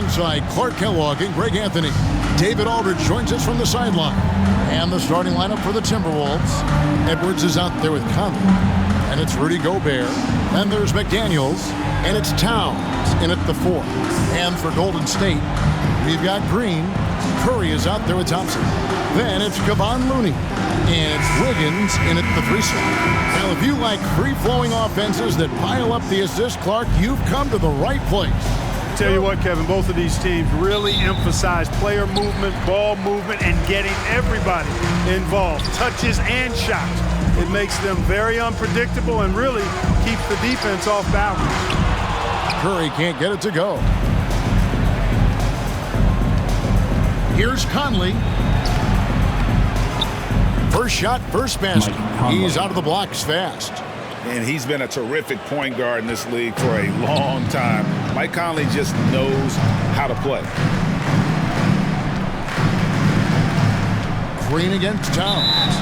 alongside Clark Kellogg and Greg Anthony. David Aldridge joins us from the sideline. And the starting lineup for the Timberwolves. Edwards is out there with Conley. And it's Rudy Gobert. Then there's McDaniels. And it's Towns in at the 4. And for Golden State, we've got Green. Curry is out there with Thompson. Then it's Kevon Looney. And it's Wiggins in at the 3 slot. Now, if you like free-flowing offenses that pile up the assist, Clark, you've come to the right place. Tell you what, Kevin, both of these teams really emphasize player movement, ball movement, and getting everybody involved, touches and shots. It makes them very unpredictable and really keeps the defense off balance. Curry can't get it to go. Here's Conley. First shot, first basket. He's out of the blocks fast. And he's been a terrific point guard in this league for a long time. Mike Conley just knows how to play. Green against Towns.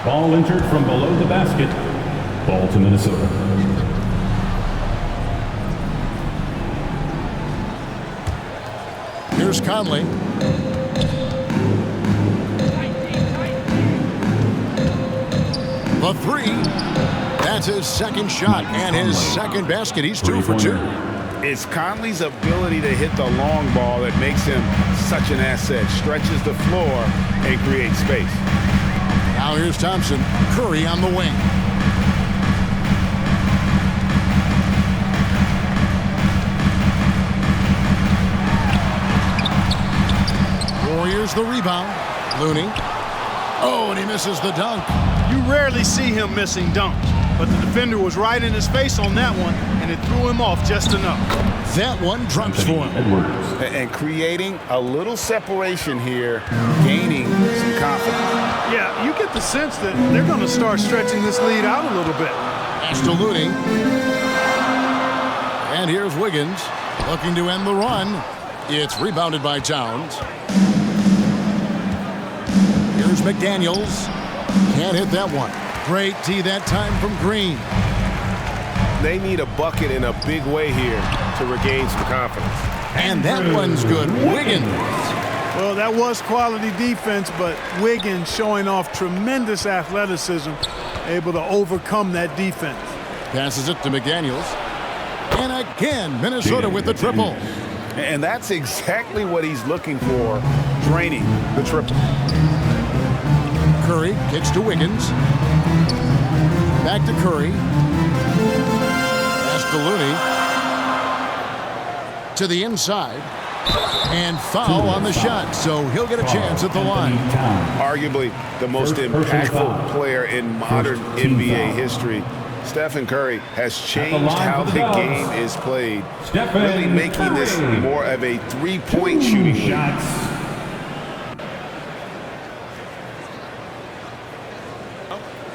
Ball entered from below the basket. Ball to Minnesota. Here's Conley. The 3. That's his second shot and his second basket. He's 2 for 2. It's Conley's ability to hit the long ball that makes him such an asset. Stretches the floor and creates space. Now here's Thompson. Curry on the wing. Warriors the rebound. Looney. Oh, and he misses the dunk. You rarely see him missing dunks, but the defender was right in his face on that one, and it threw him off just enough. That one drops for him. Edwards. And creating a little separation here, gaining some confidence. Yeah, you get the sense that they're going to start stretching this lead out a little bit. That's to Looney. And here's Wiggins looking to end the run. It's rebounded by Towns. Here's McDaniels. Can't hit that one. Great D that time from Green. They need a bucket in a big way here to regain some confidence. And that one's good. Wiggins. Well, that was quality defense, but Wiggins showing off tremendous athleticism, able to overcome that defense. Passes it to McDaniels. And again, Minnesota with the triple. And that's exactly what he's looking for, draining the triple. Curry kicks to Wiggins. Back to Curry. Pass to Looney. To the inside. And foul on the shot, so he'll get a chance at the line. Arguably the most impactful player in modern NBA history. Stephen Curry has changed how the game is played, really making this more of a three-point shooting league.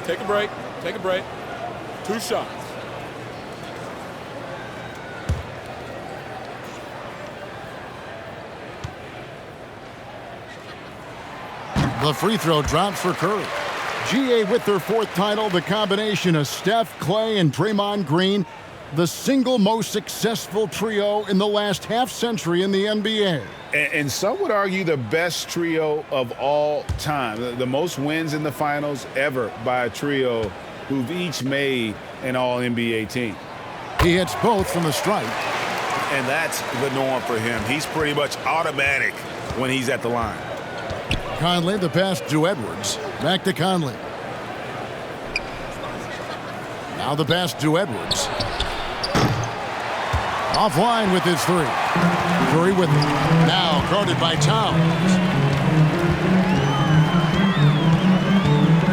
Take a break. Take a break. 2 shots. The free throw drops for Curry. GA with their 4th title, the combination of Steph, Clay, and Draymond Green, the single most successful trio in the last half-century in the NBA. And some would argue the best trio of all time. The most wins in the finals ever by a trio who've each made an All-NBA team. He hits both from the stripe. And that's the norm for him. He's pretty much automatic when he's at the line. Conley, the pass to Edwards. Back to Conley. Now the pass to Edwards. Offline with his 3. Curry with it. Now guarded by Towns.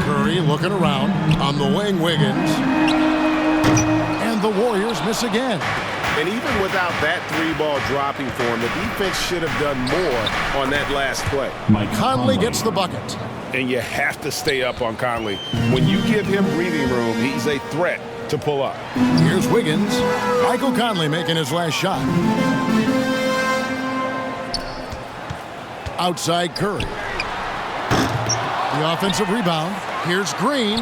Curry looking around. On the wing, Wiggins. And the Warriors miss again. And even without that 3-ball dropping for him, the defense should have done more on that last play. Conley gets the bucket. And you have to stay up on Conley. When you give him breathing room, he's a threat to pull up. Here's Wiggins. Michael Conley making his last shot. Outside Curry. The offensive rebound. Here's Green.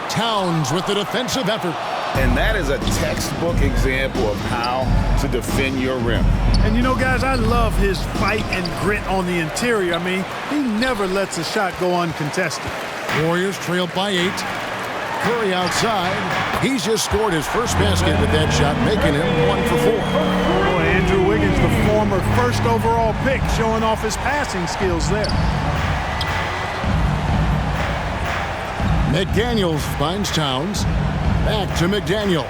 Towns with the defensive effort. And that is a textbook example of how to defend your rim. And you know, guys, I love his fight and grit on the interior. I mean, he never lets a shot go uncontested. Warriors trailed by 8. Curry outside. He's just scored his first basket with that shot, making him 1 for 4. Boy, Andrew Wiggins, the former first overall pick, showing off his passing skills there. McDaniels finds Towns. Back to McDaniels.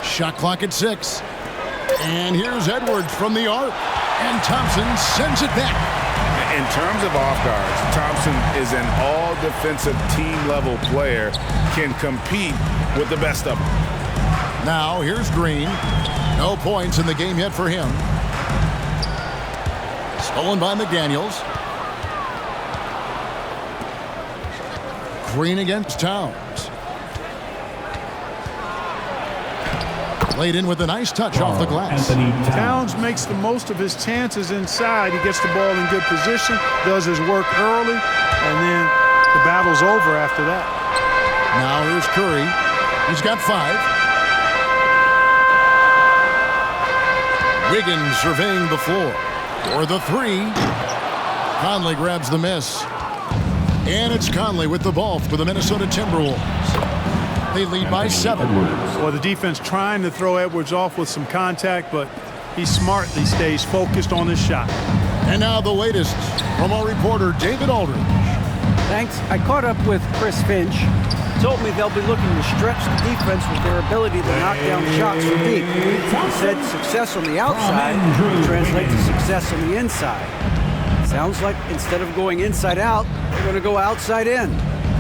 Shot clock at 6. And here's Edwards from the arc. And Thompson sends it back. In terms of off guards, Thompson is an all-defensive team-level player, can compete with the best of them. Now here's Green. No points in the game yet for him. Stolen by McDaniels. Green against Towns. Laid in with a nice touch off the glass. Towns makes the most of his chances inside. He gets the ball in good position, does his work early, and then the battle's over after that. Now here's Curry. He's got 5. Wiggins surveying the floor for the 3. Conley grabs the miss. And it's Conley with the ball for the Minnesota Timberwolves. They lead by 7. Well, the defense trying to throw Edwards off with some contact, but he smartly stays focused on his shot. And now the latest from our reporter, David Aldridge. Thanks. I caught up with Chris Finch. Told me they'll be looking to stretch the defense with their ability to knock down shots from deep. He said success on the outside translates to success on the inside. Sounds like instead of going inside out, they're going to go outside in.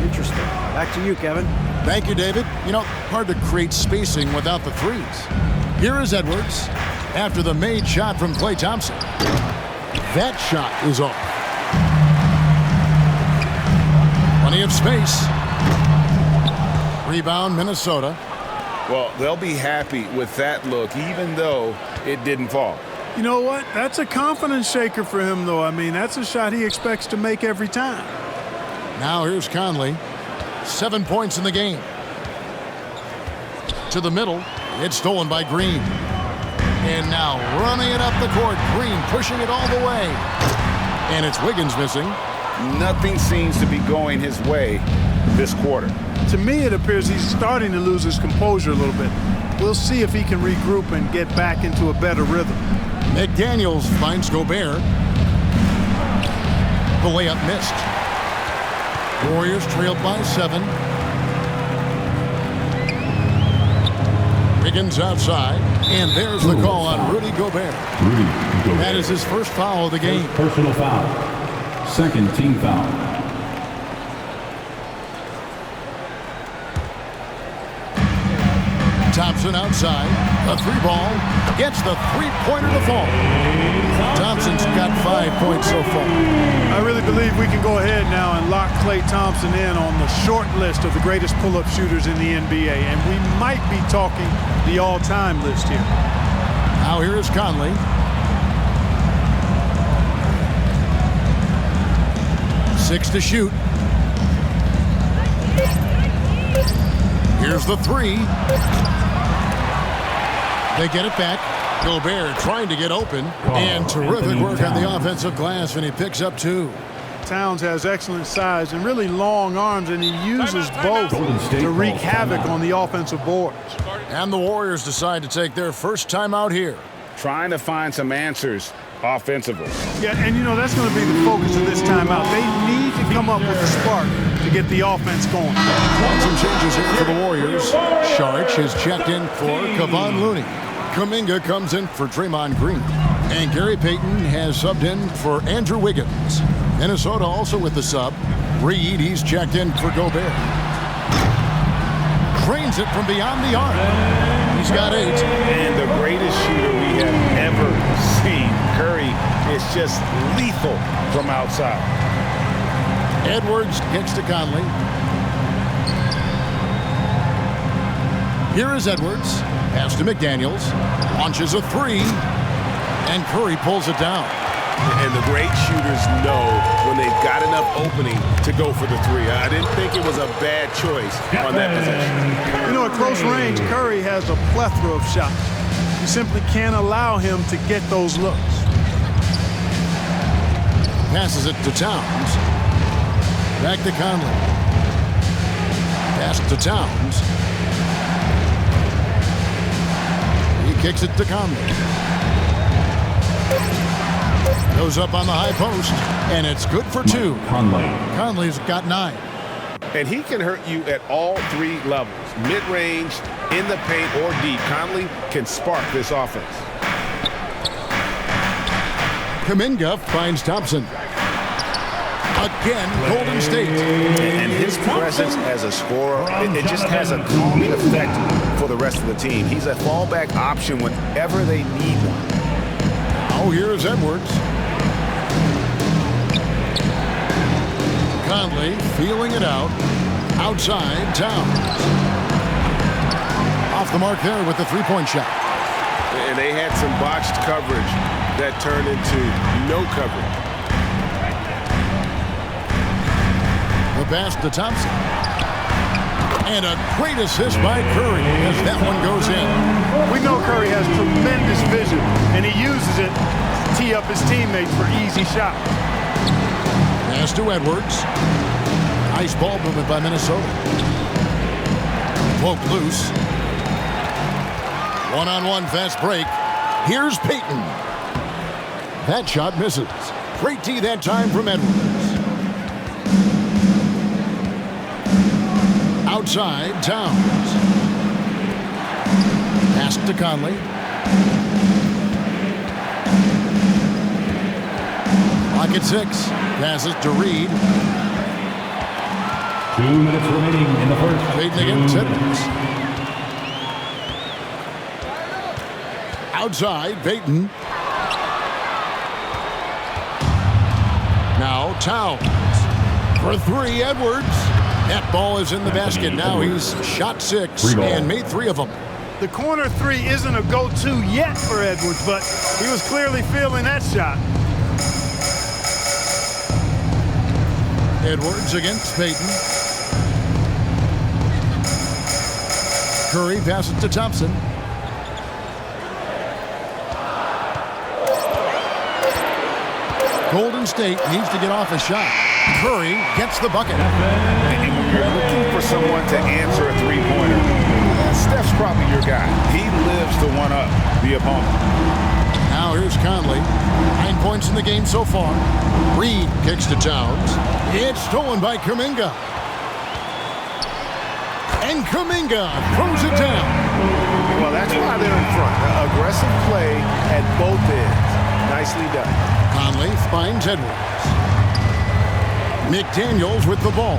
Interesting. Back to you, Kevin. Thank you, David. You know, hard to create spacing without the threes. Here is Edwards after the made shot from Klay Thompson. That shot is off. Plenty of space. Rebound, Minnesota. Well, they'll be happy with that look, even though it didn't fall. You know what? That's a confidence shaker for him, though. I mean, that's a shot he expects to make every time. Now here's Conley. 7 points in the game. To the middle. It's stolen by Green. And now running it up the court. Green pushing it all the way. And it's Wiggins missing. Nothing seems to be going his way this quarter. To me, it appears he's starting to lose his composure a little bit. We'll see if he can regroup and get back into a better rhythm. McDaniels finds Gobert. The layup missed. Warriors trailed by 7. Wiggins outside. And there's the call on Rudy Gobert. That is his first foul of the game. Personal foul. Second team foul. Thompson outside. The 3-ball. Gets the 3-pointer to fall. Thompson's got 5 points so far. I really believe we can go ahead now and lock Klay Thompson in on the short list of the greatest pull-up shooters in the NBA. And we might be talking the all-time list here. Now here is Conley. Six to shoot. Here's the 3. They get it back. Gobert trying to get open. And terrific work on the offensive glass, and he picks up 2. Towns has excellent size and really long arms, and he uses both to wreak havoc on the offensive boards. And the Warriors decide to take their first time out here. Trying to find some answers offensively. Yeah, and you know, that's going to be the focus of this timeout. They need to come up with a spark to get the offense going. Some changes here for the Warriors. Sharch is checked in for Kevon Looney. Kuminga comes in for Draymond Green. And Gary Payton has subbed in for Andrew Wiggins. Minnesota also with the sub. Reed, he's checked in for Gobert. Drains it from beyond the arc. He's got 8. And the greatest shooter we have ever seen, Curry, is just lethal from outside. Edwards gets to Conley. Here is Edwards. Pass to McDaniels. Launches a 3. And Curry pulls it down. And the great shooters know when they've got enough opening to go for the three. I didn't think it was a bad choice on that possession. You know, at close range, Curry has a plethora of shots. You simply can't allow him to get those looks. Passes it to Towns. Back to Conley. Pass to Towns. He kicks it to Conley. Goes up on the high post, and it's good for two. Conley's got 9. And he can hurt you at all 3 levels. Mid-range, in the paint, or deep. Conley can spark this offense. Kuminga finds Thompson. Again, Golden State. And his presence as a scorer, it just has a calming effect for the rest of the team. He's a fallback option whenever they need one. Oh, here's Edwards. Conley feeling it out. Outside, Towns. Off the mark there with the three-point shot. And they had some botched coverage that turned into no coverage. The pass to Thompson. And a great assist by Curry as that one goes in. We know Curry has tremendous vision, and he uses it to tee up his teammates for easy shots. Pass to Edwards. Nice ball movement by Minnesota. Poke loose. One-on-one fast break. Here's Payton. That shot misses. Great D that time from Edwards. Outside, Towns. Pass to Conley. Clock at 6. Passes to Reed. 2 minutes remaining in the first. Payton against Edwards. Outside, Payton. Now Towns. For 3, Edwards. That ball is in the basket. Now he's shot 6 and made 3 of them. The corner 3 isn't a go-to yet for Edwards, but he was clearly feeling that shot. Edwards against Payton. Curry passes to Thompson. Golden State needs to get off a shot. Curry gets the bucket. And when you're looking for someone to answer a three-pointer, Steph's probably your guy. He lives to one-up the opponent. Now here's Conley. 9 points in the game so far. Reed kicks to Towns. It's stolen by Kuminga. And Kuminga throws it down. Well, that's why they're in front. Aggressive play at both ends. Nicely done. Conley finds Edwards. McDaniels with the ball.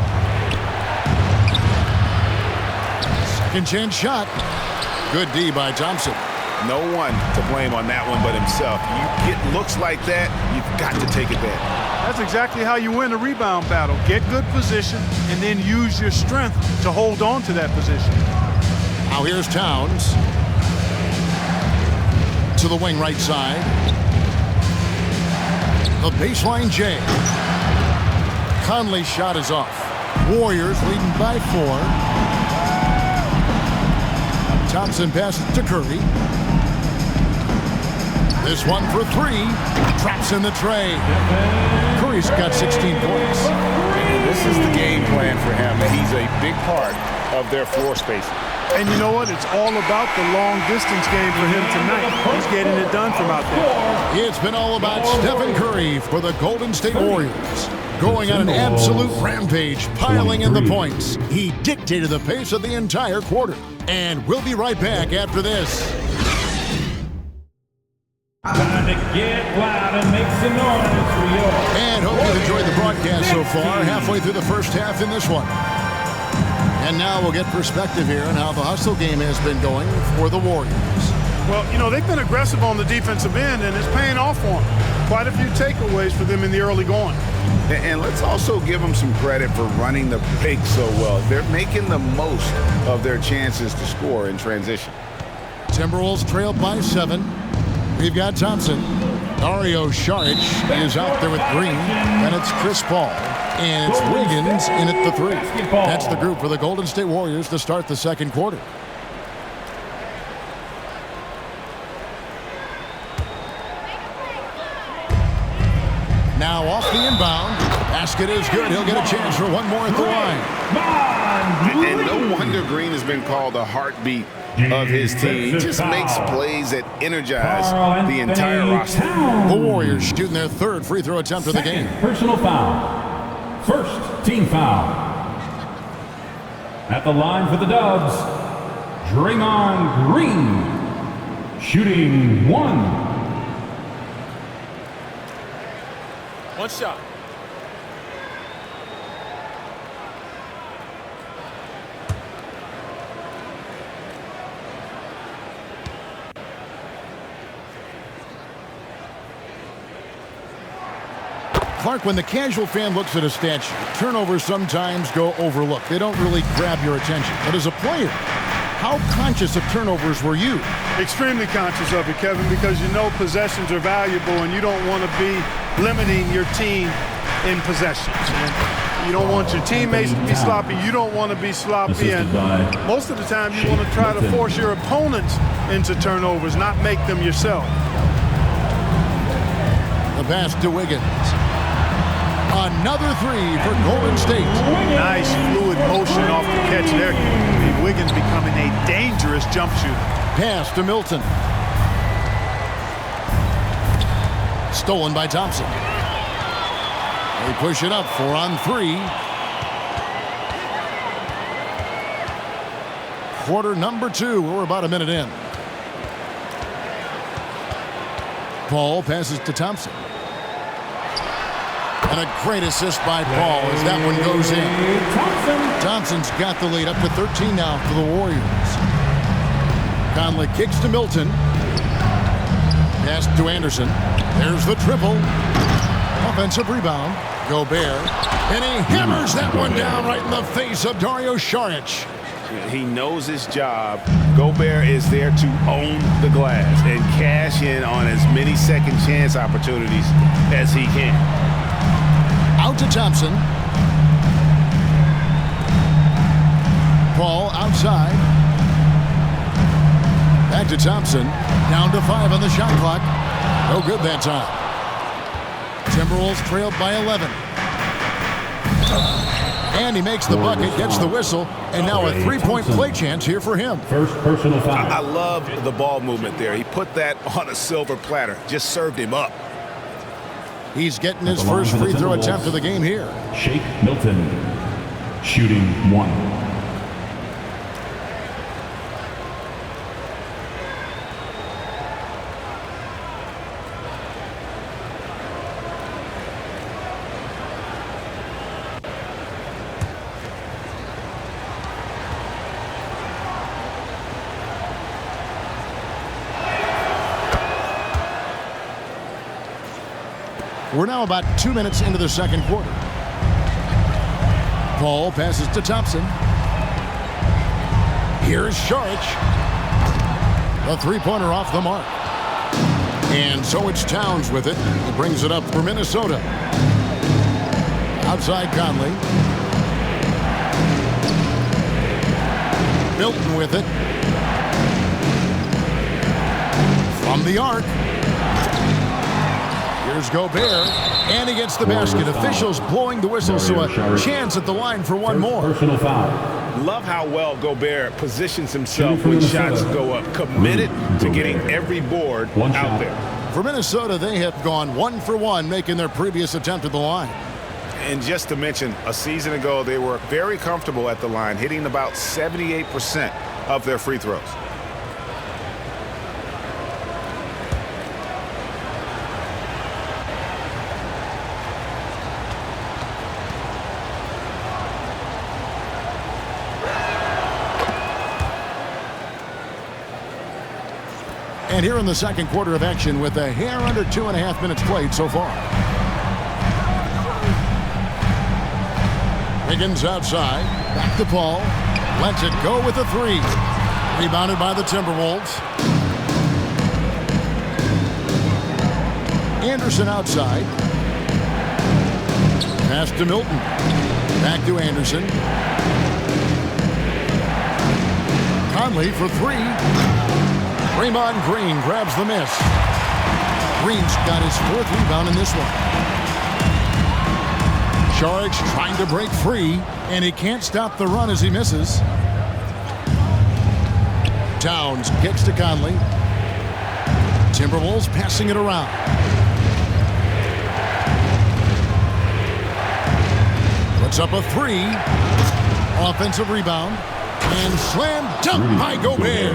Second chance shot. Good D by Thompson. No one to blame on that one but himself. You get looks like that, you've got to take advantage. That's exactly how you win a rebound battle. Get good position and then use your strength to hold on to that position. Now here's Towns. To the wing right side. The baseline J. Conley's shot is off. Warriors leading by 4. Thompson passes to Curry. This one for 3. Traps in the tray. Curry's got 16 points. And this is the game plan for him. He's a big part of their floor spacing. And you know what? It's all about the long distance game for him tonight. He's getting it done from out there. It's been all about Stephen Curry for the Golden State Warriors. Going on an absolute rampage, piling in the points. He dictated the pace of the entire quarter. And we'll be right back after this. Time to get loud and make some noise for you. And hope you've enjoyed the broadcast so far. Halfway through the first half in this one. And now we'll get perspective here on how the hustle game has been going for the Warriors. Well, you know, they've been aggressive on the defensive end, and it's paying off for them. Quite a few takeaways for them in the early going. And let's also give them some credit for running the break so well. They're making the most of their chances to score in transition. Timberwolves trailed by 7. We've got Thompson. Dario Saric is out there with Green. And it's Chris Paul. And it's Wiggins in at the 3. That's the group for the Golden State Warriors to start the second quarter. Now off the inbound. Basket is good. He'll get a chance for one more at the line. And no wonder Green has been called the heartbeat of his team. He just makes plays that energize the entire roster. The Warriors shooting their third free throw attempt of the game. Personal foul. First team foul. At the line for the Dubs, Draymond Green. Shooting 1. One shot. Clark, when the casual fan looks at a stat sheet, turnovers sometimes go overlooked. They don't really grab your attention. But as a player, how conscious of turnovers were you? Extremely conscious of it, Kevin, because you know possessions are valuable and you don't want to be limiting your team in possessions. And you don't want your teammates to be sloppy. You don't want to be sloppy. And most of the time you want to try to force your opponents into turnovers, not make them yourself. The pass to Wiggins. Another 3 for Golden State. Nice fluid motion off the catch there. Wiggins becoming a dangerous jump shooter. Pass to Milton. Stolen by Thompson. They push it up 4 on 3. Quarter number 2. We're about a minute in. Paul passes to Thompson. And a great assist by Paul as that one goes in. Thompson's got the lead up to 13 now for the Warriors. Conley kicks to Milton. Pass to Anderson. There's the triple. Offensive rebound. Gobert. And he hammers that one down right in the face of Dario Saric. He knows his job. Gobert is there to own the glass and cash in on as many second chance opportunities as he can. Out to Thompson. Paul outside. Back to Thompson. Down to 5 on the shot clock. No good that time. Timberwolves trailed by 11. And he makes the bucket, gets the whistle, and now a three-point play chance here for him. First personal foul. I love the ball movement there. He put that on a silver platter. Just served him up. He's getting his first free throw attempt of the game here. Shake Milton, shooting 1. We're now about 2 minutes into the second quarter. Paul passes to Thompson. Here's Saric. The three-pointer off the mark. And so it's Towns with it. He brings it up for Minnesota. Outside Conley. Milton with it. From the arc. Here's Gobert, and he gets the basket. Officials blowing the whistle, so a chance at the line for one more. Personal foul. Love how well Gobert positions himself when shots go up. Committed to getting every board out there. For Minnesota, they have gone 1 for 1, making their previous attempt at the line. And just to mention, a season ago, they were very comfortable at the line, hitting about 78% of their free throws. And here in the second quarter of action with a hair under 2.5 minutes played so far. Wiggins outside. Back to Paul. Lets it go with a 3. Rebounded by the Timberwolves. Anderson outside. Pass to Milton. Back to Anderson. Conley for three. Draymond Green grabs the miss. Green's got his fourth rebound in this one. Saric trying to break free, and he can't stop the run as he misses. Towns kicks to Conley. Timberwolves passing it around. Puts up a three. Offensive rebound. And slam dunk by Gobert.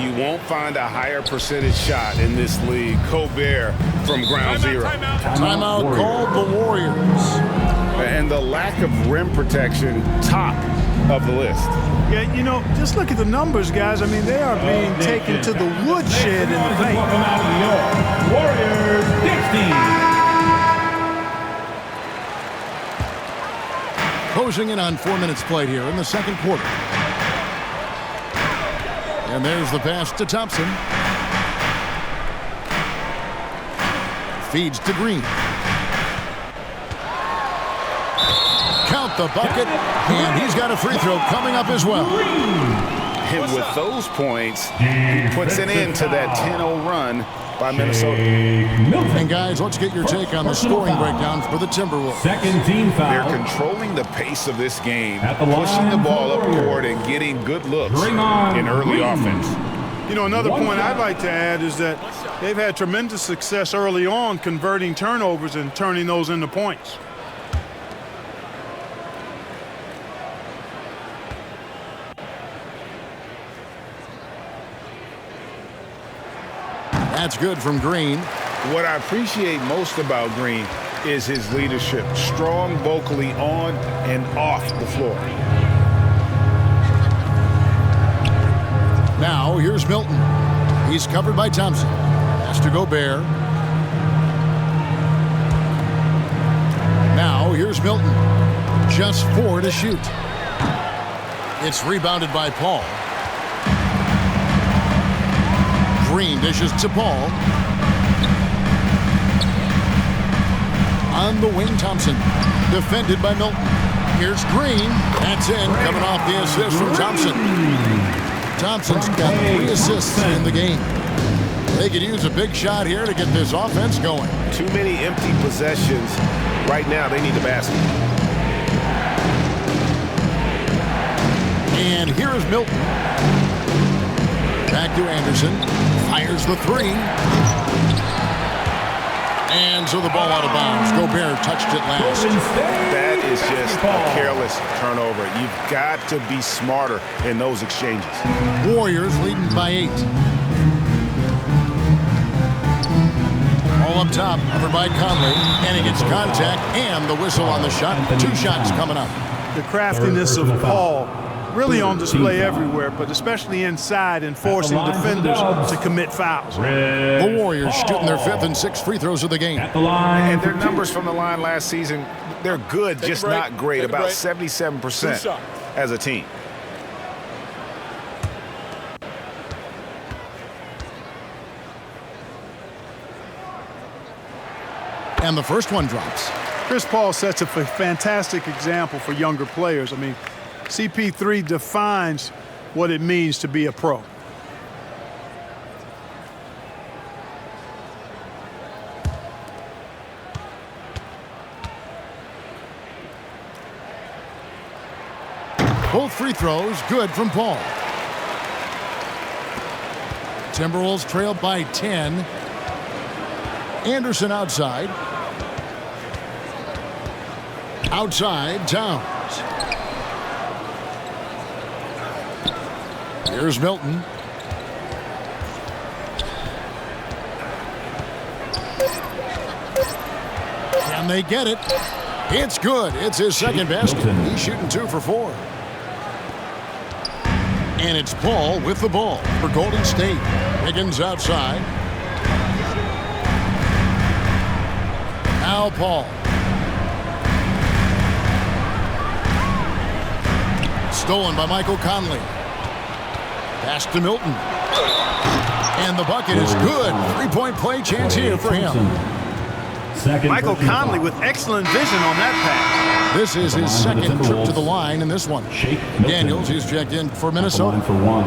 You won't find a higher percentage shot in this league. Gobert from ground zero. Timeout called the Warriors. And the lack of rim protection, top of the list. Yeah, you know, just look at the numbers, guys. I mean, they are being taken to the woodshed in the paint. Warriors 60. Closing in on 4 minutes played here in the second quarter. And there's the pass to Thompson. Feeds to Green. Count the bucket, and he's got a free throw coming up as well. And with those points, he puts an end to that 10-0 run by Minnesota. And guys, let's get your take on the scoring breakdown for the Timberwolves. Second team foul. They're controlling the pace of this game, At the pushing the line ball for up Warriors. court and getting good looks Draymond in early Green. offense. You know, another point I'd like to add is that they've had tremendous success early on converting turnovers and turning those into points. That's good from Green. What I appreciate most about Green is his leadership, strong vocally on and off the floor. Now, here's Milton. He's covered by Thompson. Has to Gobert. Now, here's Milton. Just 4 to shoot. It's rebounded by Paul. Green dishes to Paul. On the wing, Thompson. Defended by Milton. Here's Green. That's in. Coming off the assist from Thompson. Thompson's got 3 assists in the game. They could use a big shot here to get this offense going. Too many empty possessions. Right now, they need the basket. And here is Milton. Back to Anderson. Fires the 3. And so the ball out of bounds. Gobert touched it last. That is just a careless turnover. You've got to be smarter in those exchanges. Warriors leading by 8. All up top, covered by Conley. And he gets contact and the whistle on the shot. 2 shots coming up. The craftiness of Paul really on display everywhere, but especially inside and forcing defenders to commit fouls. The Warriors shooting their 5th and 6th free throws of the game. At the line. And their numbers from the line last season, they're good, just not great. About 77% as a team. And the first one drops. Chris Paul sets a fantastic example for younger players. I mean, CP3 defines what it means to be a pro. Both free throws good from Paul. Timberwolves trailed by 10. Anderson outside. Outside, Towns. Here's Milton. Can they get it? It's good. It's his second basket. He's shooting 2 for 4. And it's Paul with the ball for Golden State. Higgins outside. Now Paul. Stolen by Michael Conley. Pass to Milton. And the bucket is good. Three-point play chance here for him. Michael Conley with excellent vision on that pass. This is his second trip to the line in this one. Daniels, he's checked in for Minnesota. For one.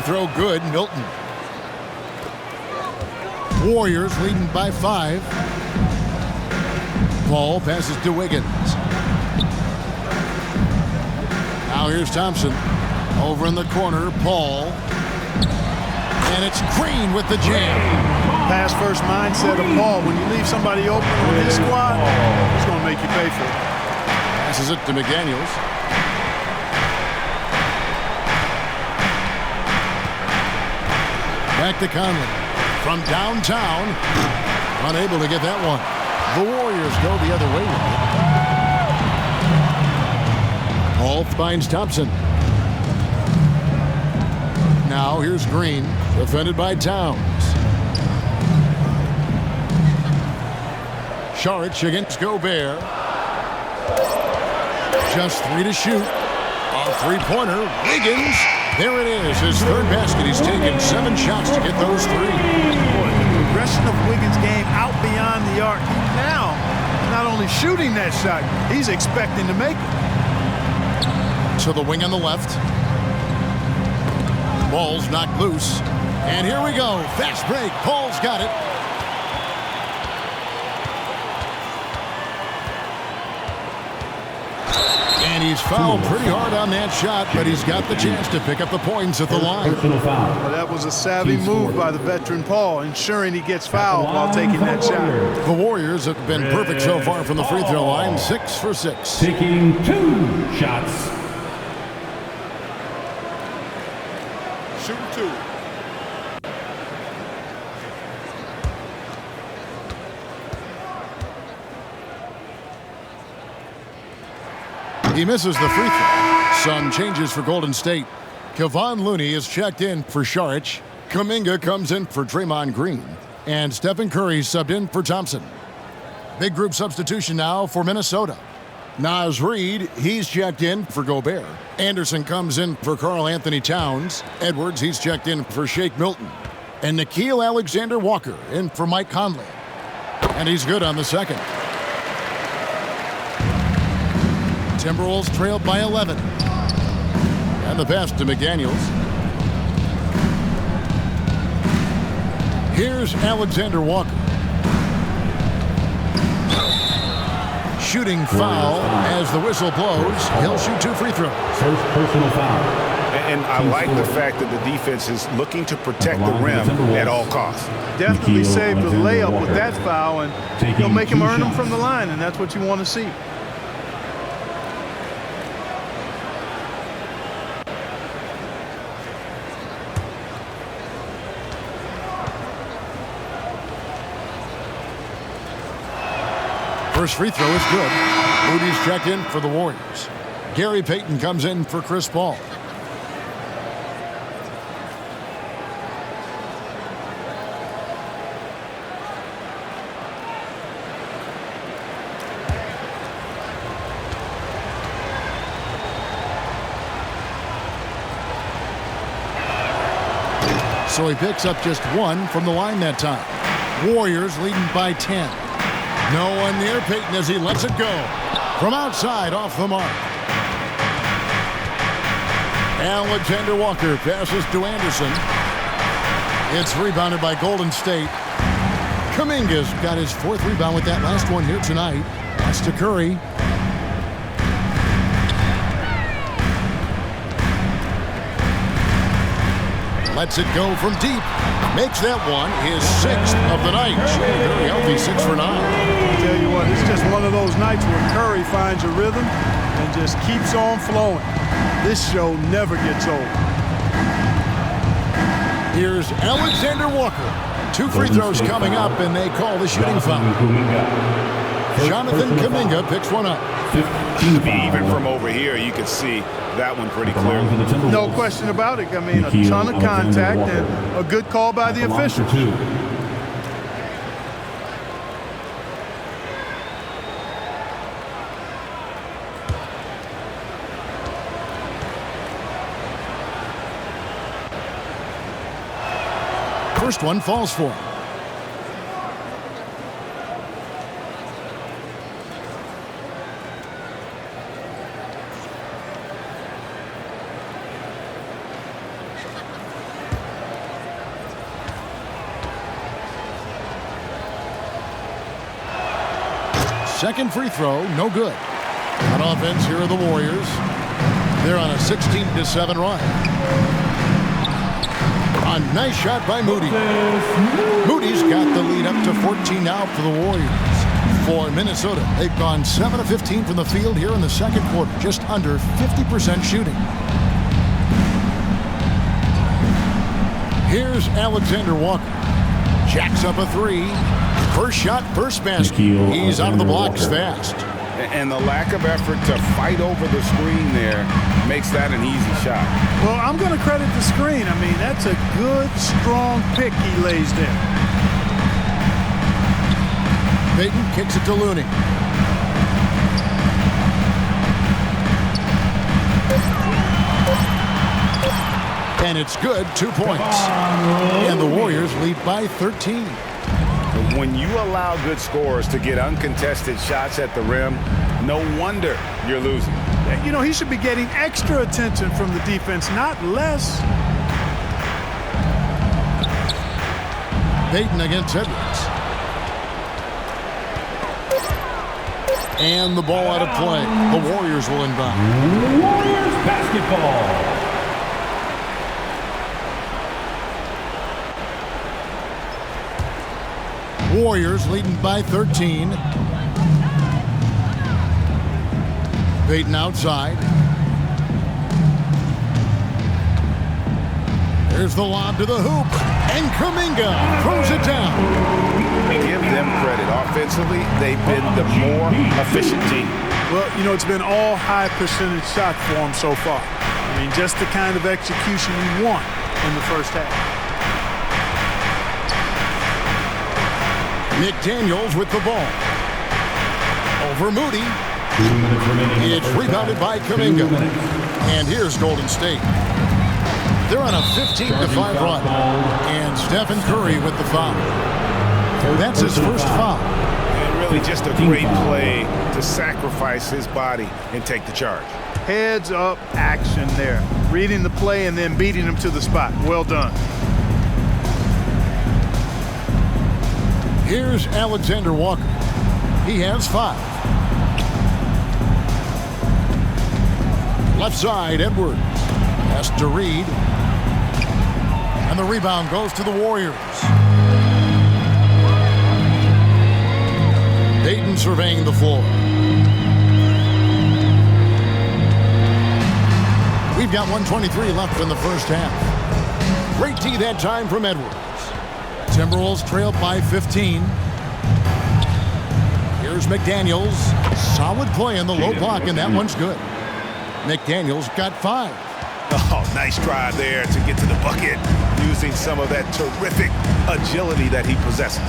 Throw good, Milton. Warriors leading by 5. Paul passes to Wiggins. Now here's Thompson. Over in the corner, Paul. And it's Green with the jam. Pass first mindset of Paul. When you leave somebody open on his squad, he's going to make you pay for it. Passes it to McDaniels. Back to Conley. From downtown. Unable to get that one. The Warriors go the other way with it. Paul finds Thompson. Now here's Green. Defended by Towns. Saric against Gobert. Just 3 to shoot. A three-pointer. Wiggins. There it is, his third basket. He's taken 7 shots to get those 3. Boy, the progression of Wiggins' game out beyond the arc. Now, not only shooting that shot, he's expecting to make it. To the wing on the left. Ball's knocked loose. And here we go. Fast break. Paul's got it. And he's fouled pretty hard on that shot, but he's got the chance to pick up the points at the line. Well, that was a savvy move by the veteran Paul, ensuring he gets fouled while taking that shot. The Warriors have been perfect so far from the free throw line, 6 for 6. Taking 2 shots. Shooting 2. He misses the free throw. Some changes for Golden State. Kevon Looney is checked in for Saric. Kuminga comes in for Draymond Green. And Stephen Curry subbed in for Thompson. Big group substitution now for Minnesota. Naz Reid, he's checked in for Gobert. Anderson comes in for Karl Anthony Towns. Edwards, he's checked in for Shake Milton. And Nickeil Alexander-Walker in for Mike Conley. And he's good on the second. Timberwolves trailed by 11. And the pass to McDaniels. Here's Alexander-Walker. Shooting foul as the whistle blows. He'll shoot 2 free throws. First personal foul. And I like the fact that the defense is looking to protect the rim at all costs. Definitely saved the layup with that foul, and he'll make him earn them from the line, and that's what you want to see. First free throw is good. Moody's checked in for the Warriors. Gary Payton comes in for Chris Paul. So he picks up just 1 from the line that time. Warriors leading by 10. No one near Payton as he lets it go. From outside, off the mark. Alexander-Walker passes to Anderson. It's rebounded by Golden State. Kuminga's got his 4th rebound with that last one here tonight. That's to Curry. Lets it go from deep. Makes that one his 6th of the night. Very healthy, 6 for 9. I'll tell you what, it's just one of those nights where Curry finds a rhythm and just keeps on flowing. This show never gets old. Here's Alexander-Walker. 2 free throws coming up, and they call the shooting foul. Jonathan Kuminga picks one up. Even from over here, you can see that one pretty clearly. No question about it. I mean, a ton of contact and a good call by the officials. First one falls for him. Second free throw, no good. On offense, here are the Warriors. They're on a 16-7 run. A nice shot by Moody. Moody's got the lead up to 14 now for the Warriors. For Minnesota, they've gone 7 of 15 from the field here in the second quarter, just under 50% shooting. Here's Alexander Walker. Jacks up a three. First shot, first basket. He's out of the blocks fast. And the lack of effort to fight over the screen there makes that an easy shot. Well, I'm going to credit the screen. I mean, that's a good, strong pick he lays there. Payton kicks it to Looney. And it's good, 2 points. And the Warriors lead by 13. When you allow good scorers to get uncontested shots at the rim, no wonder you're losing. You know, he should be getting extra attention from the defense, not less. Payton against Edwards. And the ball out of play. The Warriors will inbound. Warriors basketball. Warriors leading by 13. Payton outside. There's the lob to the hoop. And Kuminga throws it down. Give them credit. Offensively, they've been the more efficient team. Well, you know, it's been all high percentage shot for them so far. I mean, just the kind of execution you want in the first half. McDaniels with the ball. Over Moody. It's rebounded by Kuminga. And here's Golden State. They're on a 15-5 run. And Stephen Curry with the foul. That's his first foul. And really just a great play to sacrifice his body and take the charge. Heads up action there. Reading the play and then beating him to the spot. Well done. Here's Alexander Walker. He has 5. Left side, Edwards. Pass to Reed. And the rebound goes to the Warriors. Payton surveying the floor. We've got 1:23 left in the first half. Great tee that time from Edwards. Timberwolves trail by 15. Here's McDaniels. Solid play in the low block, and that one's good. McDaniels got 5. Oh, nice drive there to get to the bucket, using some of that terrific agility that he possesses.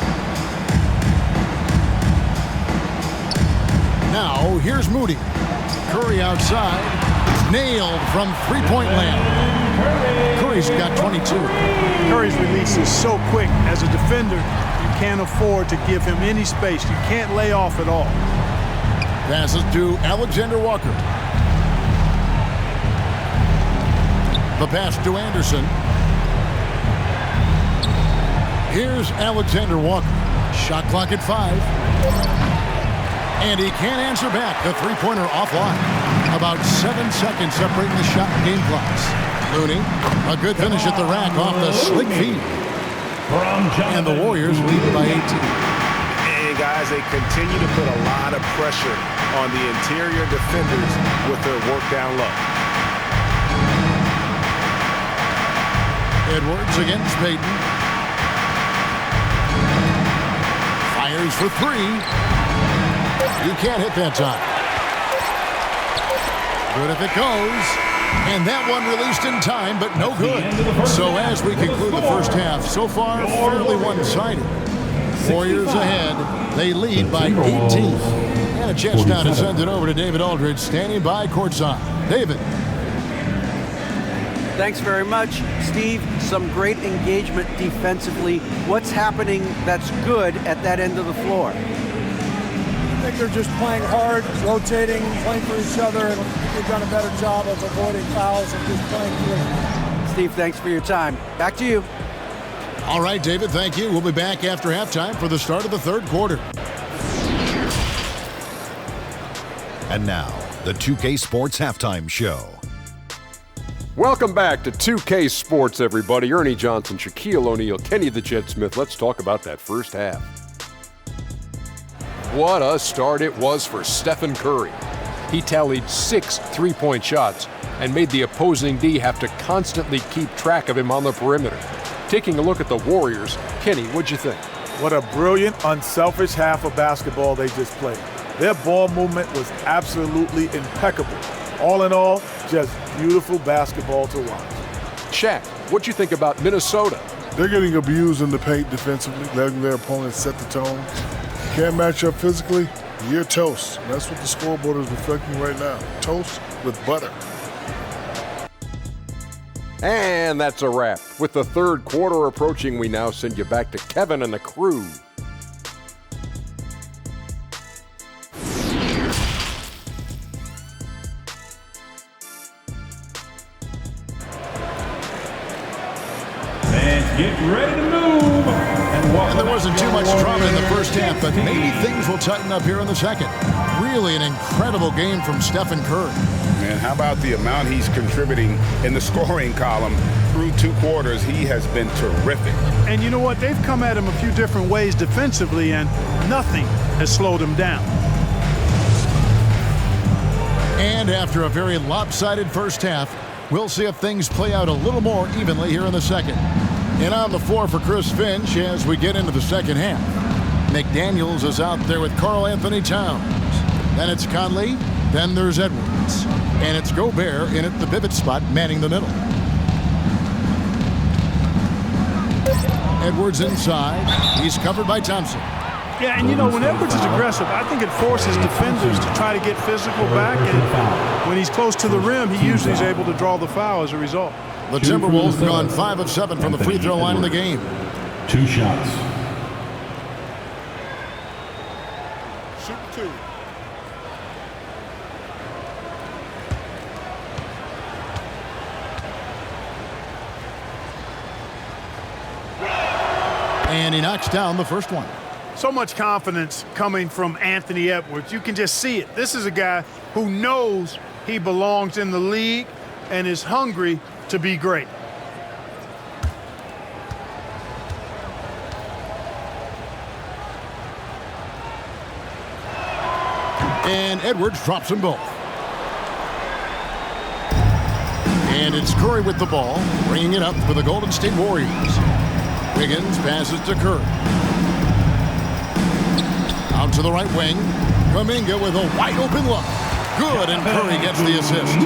Now, here's Moody. Curry outside. Nailed from three-point land. Curry's got 22. Curry's release is so quick. As a defender, you can't afford to give him any space. You can't lay off at all. Passes to Alexander Walker. The pass to Anderson. Here's Alexander Walker. Shot clock at 5. And he can't answer back. The three-pointer offline. About 7 seconds separating the shot and game clocks. Looney, a good finish at the rack off the slick feed. And the Warriors lead by 18. And guys, they continue to put a lot of pressure on the interior defenders with their work down low. Edwards against Payton. Fires for 3. He can't hit that time. Good if it goes. And that one released in time, but no good. So as we conclude the first half, so far, fairly one-sided. Warriors ahead. They lead by 18. And a chance now to send it over to David Aldridge, standing by courtside. David. Thanks very much, Steve. Some great engagement defensively. What's happening that's good at that end of the floor? I think they're just playing hard, rotating, playing for each other, and they've done a better job of avoiding fouls and just playing through. Steve, thanks for your time. Back to you. All right, David, thank you. We'll be back after halftime for the start of the third quarter. And now, the 2K Sports Halftime Show. Welcome back to 2K Sports, everybody. Ernie Johnson, Shaquille O'Neal, Kenny the Jet Smith. Let's talk about that first half. What a start it was for Stephen Curry. He tallied 6 3-point shots and made the opposing D have to constantly keep track of him on the perimeter. Taking a look at the Warriors, Kenny, what'd you think? What a brilliant, unselfish half of basketball they just played. Their ball movement was absolutely impeccable. All in all, just beautiful basketball to watch. Shaq, what'd you think about Minnesota? They're getting abused in the paint defensively, letting their opponents set the tone. Can't match up physically, you're toast. And that's what the scoreboard is reflecting right now. Toast with butter. And that's a wrap. With the third quarter approaching, we now send you back to Kevin and the crew. Get ready to move. And there wasn't too much drama in the first half, but maybe things will tighten up here in the second. Really an incredible game from Stephen Curry. Man, how about the amount he's contributing in the scoring column through 2 quarters? He has been terrific. And you know what? They've come at him a few different ways defensively, and nothing has slowed him down. And after a very lopsided first half, we'll see if things play out a little more evenly here in the second. And on the floor for Chris Finch as we get into the second half. McDaniels is out there with Karl Anthony Towns. Then it's Conley. Then there's Edwards. And it's Gobert in at the pivot spot, manning the middle. Edwards inside. He's covered by Thompson. Yeah, and you know, when Edwards is aggressive, I think it forces defenders to try to get physical back. And when he's close to the rim, he usually is able to draw the foul as a result. The Timberwolves have gone 5 of 7 from the free throw line in the game. 2 shots. Shoot 2. And he knocks down the first one. So much confidence coming from Anthony Edwards. You can just see it. This is a guy who knows he belongs in the league and is hungry to be great. And Edwards drops them both. And it's Curry with the ball, bringing it up for the Golden State Warriors. Wiggins passes to Curry. Out to the right wing. Kuminga with a wide open look. Good, and Curry gets the assist.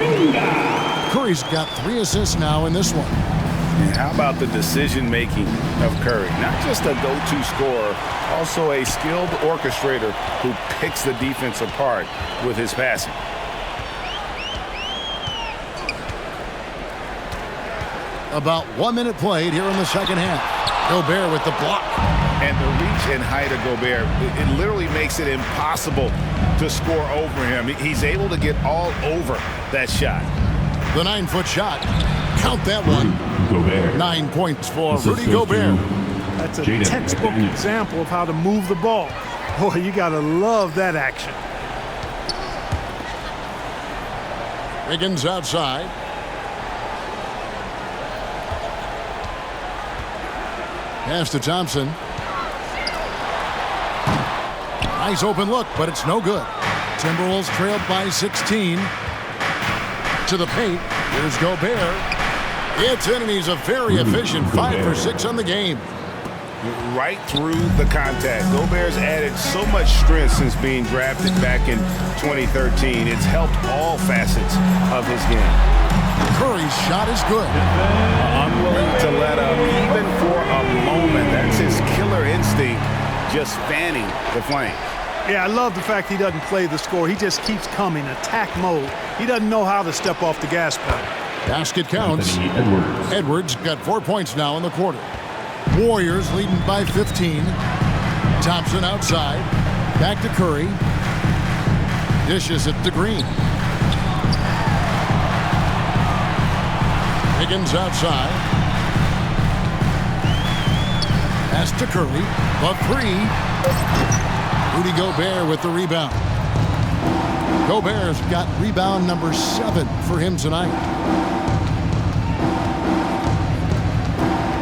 Curry's got 3 assists now in this one. And how about the decision-making of Curry? Not just a go-to scorer, also a skilled orchestrator who picks the defense apart with his passing. About 1 minute played here in the second half. Gobert with the block. And the reach and height of Gobert, it literally makes it impossible to score over him. He's able to get all over that shot. The 9-foot shot. Count that one. Gobert. 9 points for Rudy Gobert. That's a textbook example of how to move the ball. Boy, you got to love that action. Wiggins outside. Pass to Thompson. Nice open look, but it's no good. Timberwolves trailed by 16. To the paint. Here's Gobert. It's in, and he's a very efficient 5 for 6 on the game. right through the contact. Gobert's added so much strength since being drafted back in 2013. It's helped all facets of his game. Curry's shot is good. Unwilling to let up even for a moment. That's his killer instinct, just fanning the flame. Yeah, I love the fact he doesn't play the score. He just keeps coming, attack mode. He doesn't know how to step off the gas pedal. Basket counts. Edwards got 4 points now in the quarter. Warriors leading by 15. Thompson outside. Back to Curry. Dishes it to Green. Higgins outside. Pass to Curry. The three. Rudy Gobert with the rebound. Gobert's got rebound number 7 for him tonight.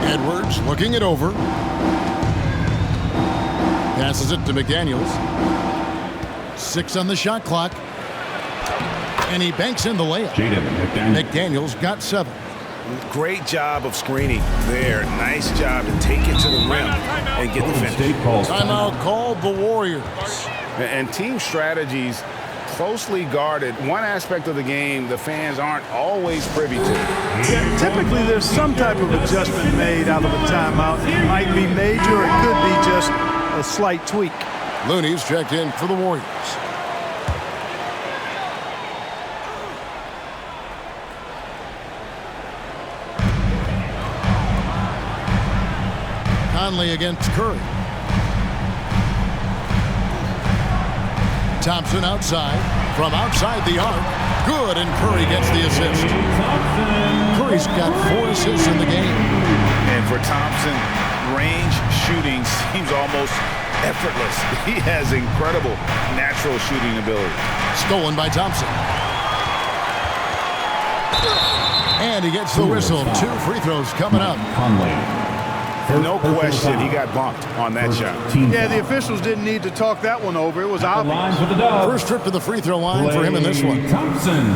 Edwards looking it over. Passes it to McDaniels. 6 on the shot clock. And he banks in the layup. McDaniels got 7. Great job of screening there. Nice job to take it to the rim and get the finish. Timeout called the Warriors. And team strategies closely guarded. One aspect of the game the fans aren't always privy to. Yeah, typically there's some type of adjustment made out of a timeout. It might be major, or it could be just a slight tweak. Looney's checked in for the Warriors. Conley against Curry. Thompson outside. From outside the arc. Good, and Curry gets the assist. Curry's got 4 assists in the game. And for Thompson, range shooting seems almost effortless. He has incredible natural shooting ability. Stolen by Thompson. And he gets the whistle. 2 free throws coming up. No question, he got bumped on that shot. Yeah, the officials didn't need to talk that one over. It was obvious. First trip to the free throw line for him in this one. Thompson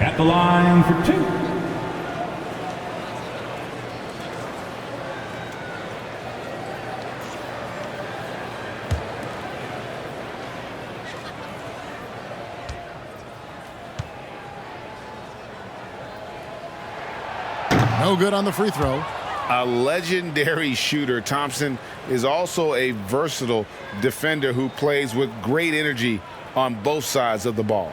at the line for 2. No good on the free throw. A legendary shooter, Thompson is also a versatile defender who plays with great energy on both sides of the ball.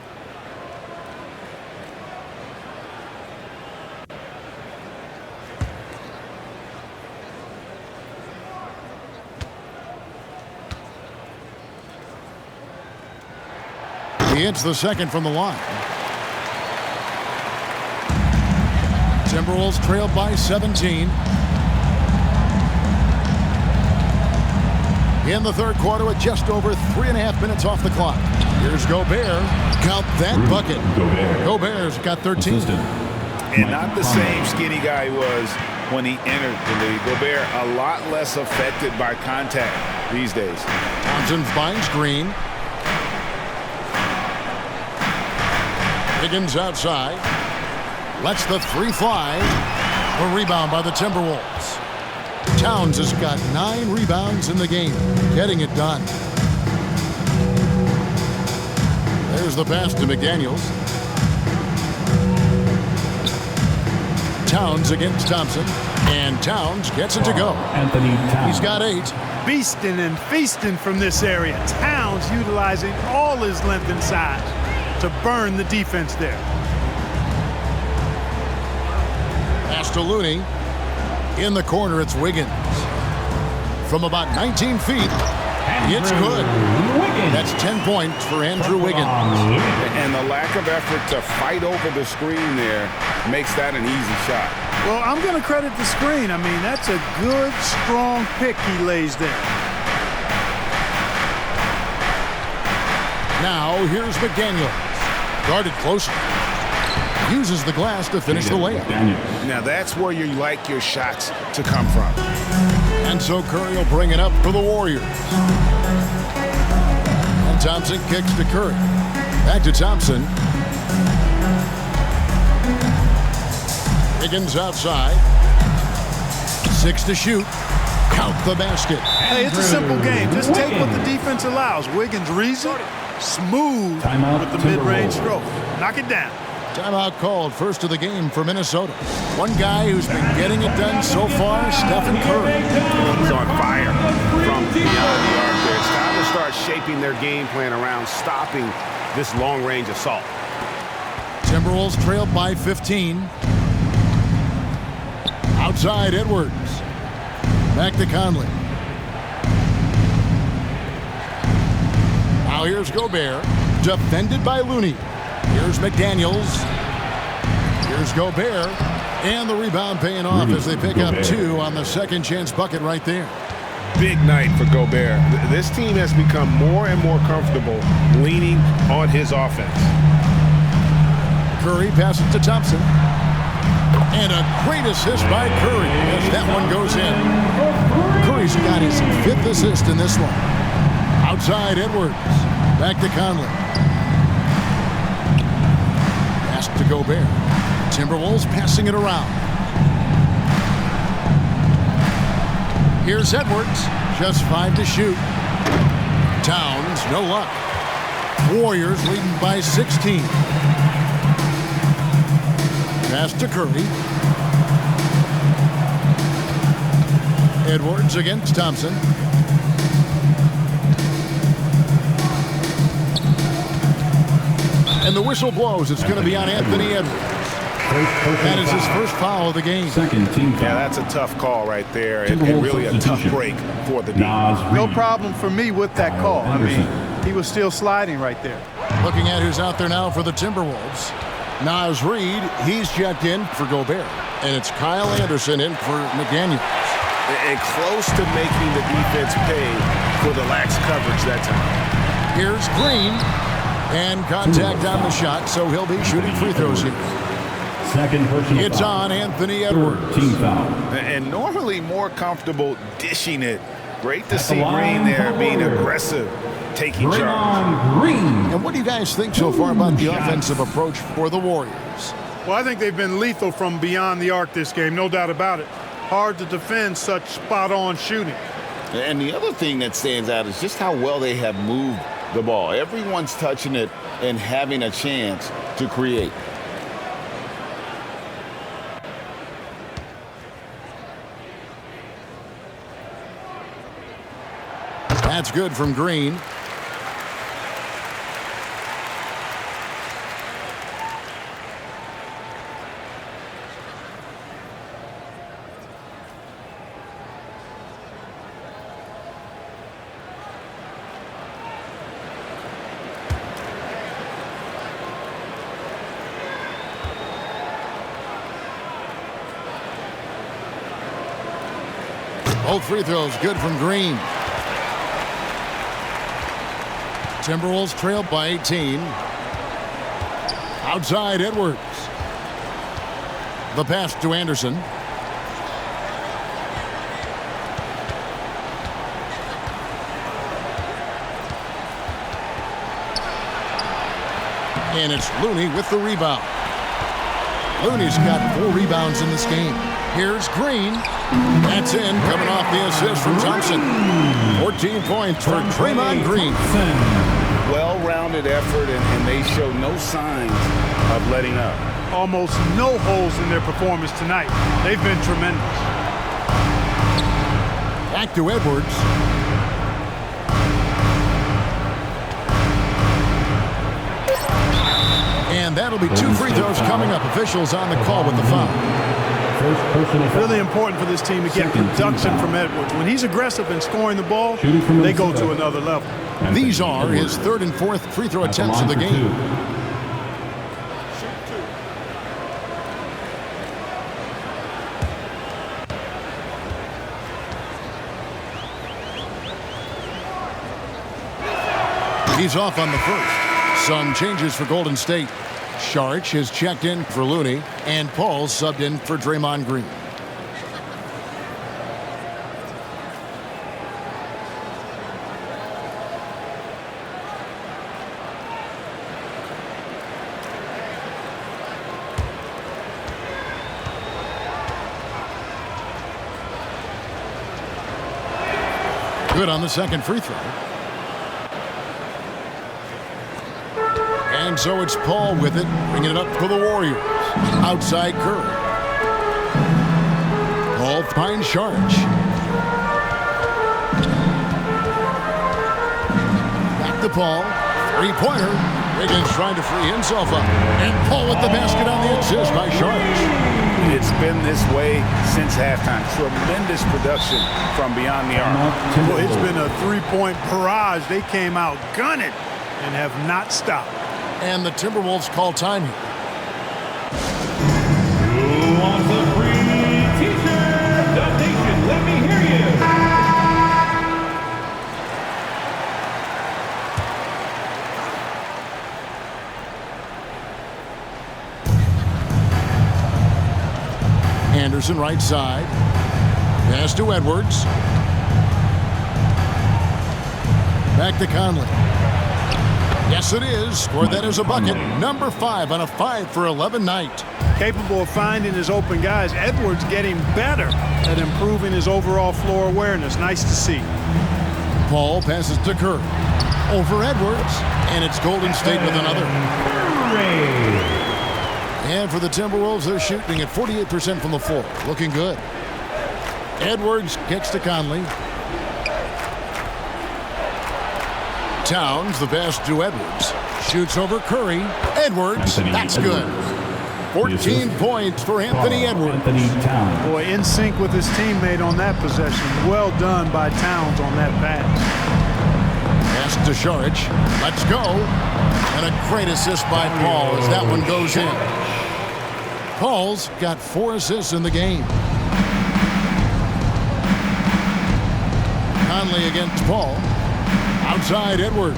He hits the second from the line. Timberwolves trailed by 17. In the third quarter with just over 3.5 minutes off the clock. Here's Gobert. Count that bucket. Gobert's got 13. And not the same skinny guy he was when he entered the league. Gobert a lot less affected by contact these days. Thompson finds Green. Higgins outside. Lets the 3 fly. A rebound by the Timberwolves. Towns has got 9 rebounds in the game, getting it done. There's the pass to McDaniels. Towns against Thompson, and Towns gets it to go. Anthony Towns. He's got 8. Beasting and feasting from this area. Towns utilizing all his length and size to burn the defense there. Pass to Looney. In the corner, it's Wiggins. From about 19 feet, it's good. That's 10 points for Andrew Wiggins. And the lack of effort to fight over the screen there makes that an easy shot. Well, I'm going to credit the screen. I mean, that's a good, strong pick he lays there. Now, here's McDaniels. Guarded closer. Uses the glass to finish the layup. Now that's where you like your shots to come from. And so Curry will bring it up for the Warriors. And Thompson kicks to Curry. Back to Thompson. Higgins outside. 6 to shoot. count the basket. Hey, it's a simple game. Just take what the defense allows. Wiggins reason, smooth with the mid-range stroke. Knock it down. Timeout called, first of the game for Minnesota. One guy who's been getting it done so far, Stephen Curry. He's on fire from beyond the arc there. It's time to start shaping their game plan around stopping this long-range assault. Timberwolves trailed by 15. Outside, Edwards. Back to Conley. Now here's Gobert, defended by Looney. Here's McDaniels. Here's Gobert. And the rebound paying off as they pick up 2 on the second chance bucket right there. Big night for Gobert. This team has become more and more comfortable leaning on his offense. Curry passes to Thompson. And a great assist by Curry as that one goes in. Curry's got his 5th assist in this one. Outside, Edwards. Back to Conley. Pass to Gobert. Timberwolves passing it around. Here's Edwards. Just 5 to shoot. Towns, no luck. Warriors leading by 16. Pass to Curry. Edwards against Thompson. And the whistle blows. It's going to be on Anthony Edwards. That is his first foul of the game. Second team foul. Yeah, that's a tough call right there, and really a tough break for the D. No problem for me with that call. I mean, he was still sliding right there. Looking at who's out there now for the Timberwolves. Naz Reid, he's checked in for Gobert. And it's Kyle Anderson in for McDaniels. And close to making the defense pay for the lax coverage that time. Here's Green. And contact on the shot, so he'll be shooting free throws here. Second personal It's foul. on Anthony Edwards. Team foul. And normally more comfortable dishing it. Great to see Green there being aggressive, taking charge. Draymond Green. And what do you guys think so far about the offensive approach for the Warriors? Well, I think they've been lethal from beyond the arc this game, no doubt about it. Hard to defend such spot-on shooting. And the other thing that stands out is just how well they have moved the ball. Everyone's touching it and having a chance to create. That's good from Green. Both free throws good from Green. Timberwolves trail by 18. Outside, Edwards. The pass to Anderson. And it's Looney with the rebound. Looney's got 4 rebounds in this game. Here's Green. That's in, coming off the assist from Thompson. 14 points for Draymond Green. Well-rounded effort, and they show no signs of letting up. Almost no holes in their performance tonight. They've been tremendous. Back to Edwards. And that'll be 2 free throws coming up. Officials on the call with the foul. Really important for this team to get production from Edwards. When he's aggressive and scoring the ball, they go to another level. These are his 3rd and 4th free throw attempts of the game. He's off on the first. Some changes for Golden State. Saric has checked in for Looney, and Paul subbed in for Draymond Green. Good on the second free throw. And so it's Paul with it, bringing it up for the Warriors. Outside Curry. Paul finds Sharge. Back to Paul. Three-pointer. Wiggins trying to free himself up. And Paul with the basket on the assist by Sharge. It's been this way since halftime. Tremendous production from beyond the arc. Well, it's been a three-point barrage. They came out gunning and have not stopped. And the Timberwolves call time here. Who wants a free t-shirt? Donation, let me hear you. Anderson right side. Pass to Edwards. Back to Conley. Yes, it is. Scored that as a bucket. Number 5 on a 5-for-11 night. Capable of finding his open guys. Edwards getting better at improving his overall floor awareness. Nice to see. Paul passes to Curry. Over Edwards. And it's Golden State with another. And for the Timberwolves, they're shooting at 48% from the floor. Looking good. Edwards gets to Conley. Towns, the pass to Edwards. Shoots over Curry. Edwards, that's good. 14 points for Anthony Edwards. Boy, in sync with his teammate on that possession. Well done by Towns on that pass. Pass to Sharge. Let's go. And a great assist by Paul as that one goes in. Paul's got 4 assists in the game. Conley against Paul. Outside Edwards.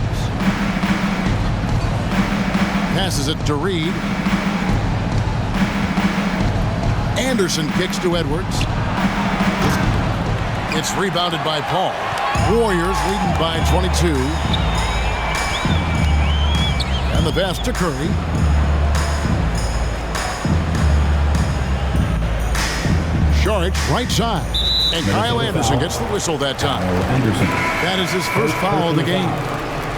Passes it to Reed. Anderson kicks to Edwards. It's rebounded by Paul. Warriors leading by 22. And the pass to Curry. Sharge right side. And Kyle Anderson gets the whistle that time. That is his first foul of the game.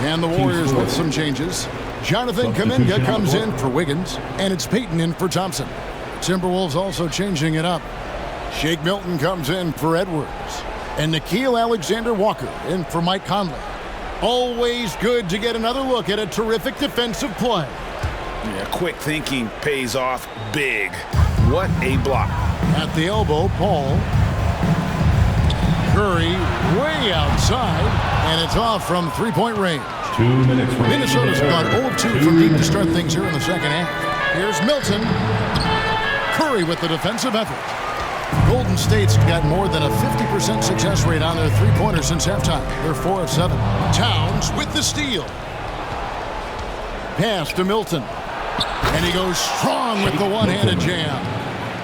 And the Warriors with some changes. Jonathan Kuminga comes in for Wiggins, and it's Payton in for Thompson. Timberwolves also changing it up. Shake Milton comes in for Edwards, and Nickeil Alexander-Walker in for Mike Conley. Always good to get another look at a terrific defensive play. Yeah, quick thinking pays off big. What a block. At the elbow, Paul. Curry way outside, and it's off from three-point range. 2 minutes remaining. Minnesota's gone 0-2 from deep to start things here in the second half. Here's Milton. Curry with the defensive effort. Golden State's got more than a 50% success rate on their three-pointer since halftime. They're 4 of 7. Towns with the steal. Pass to Milton. And he goes strong with the one-handed jam.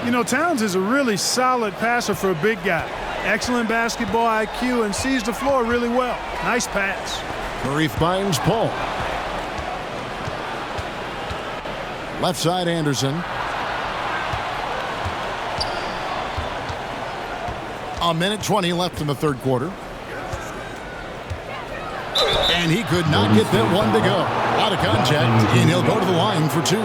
You know, Towns is a really solid passer for a big guy. Excellent basketball IQ and sees the floor really well. Nice pass. Curry finds Paul. Left side Anderson. A minute 20 left in the third quarter. And he could not get that one to go. Out of contact, and he'll go to the line for 2.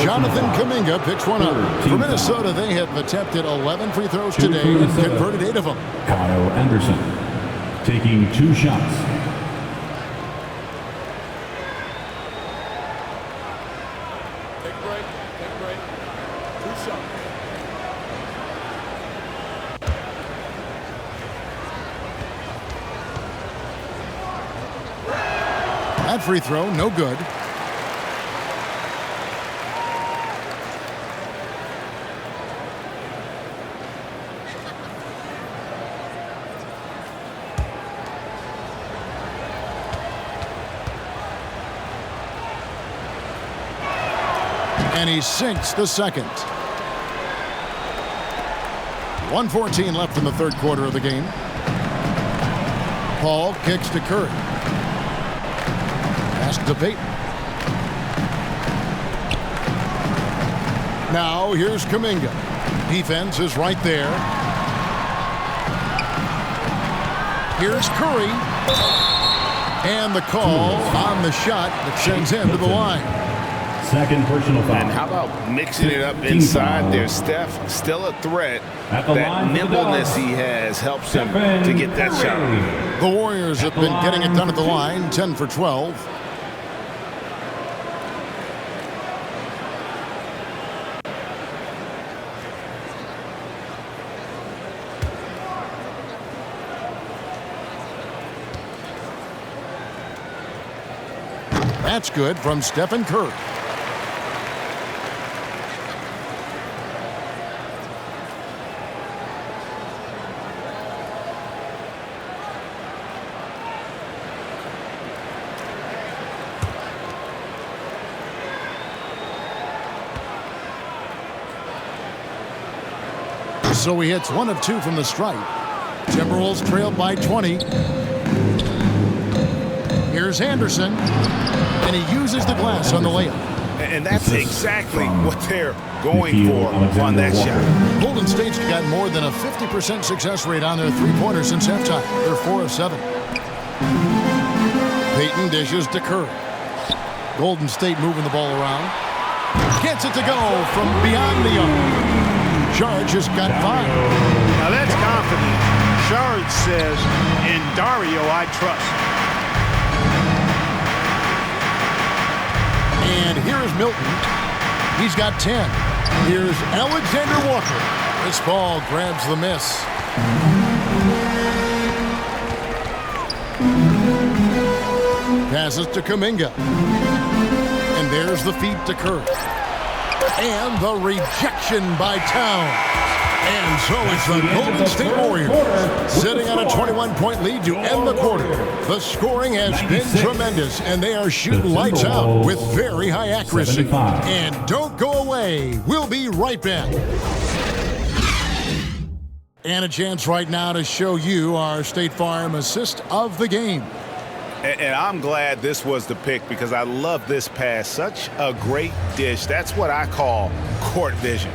Jonathan Kuminga picks one up. For Minnesota, they have attempted 11 free throws today and converted 8 of them. Kyle Anderson taking 2 shots. Take a break. Take a break. 2 shots. That free throw, no good. And he sinks the second. 1:14 left in the third quarter of the game. Paul kicks to Curry. Pass to Payton. Now here's Kuminga. Defense is right there. Here's Curry. And the call on the shot that sends him to the line. Second personal foul. And how about mixing it up inside there? Steph, still a threat. That nimbleness he has helps him to get that shot. The Warriors have been getting it done at the line, 10 for 12. That's good from Stephen Curry. So he hits 1 of 2 from the stripe. Timberwolves trail by 20. Here's Anderson, and he uses the glass on the layup. And that's exactly what they're going for on that shot. Golden State's got more than a 50% success rate on their three-pointers since halftime. They're 4 of 7. Payton dishes to Curry. Golden State moving the ball around. Gets it to go from beyond the arc. Charge has got 5. Now that's confident. Charge says, in Dario I trust. And here's Milton. He's got 10. Here's Alexander Walker. This ball grabs the miss. Passes to Kuminga. And there's the feed to Curry. And the rejection by Towns. And so it's the Golden State Warriors sitting on a 21-point lead to end the quarter. The scoring has been tremendous, and they are shooting lights out with very high accuracy. 75. And don't go away. We'll be right back. And a chance right now to show you our State Farm assist of the game. And I'm glad this was the pick because I love this pass. Such a great dish. That's what I call court vision.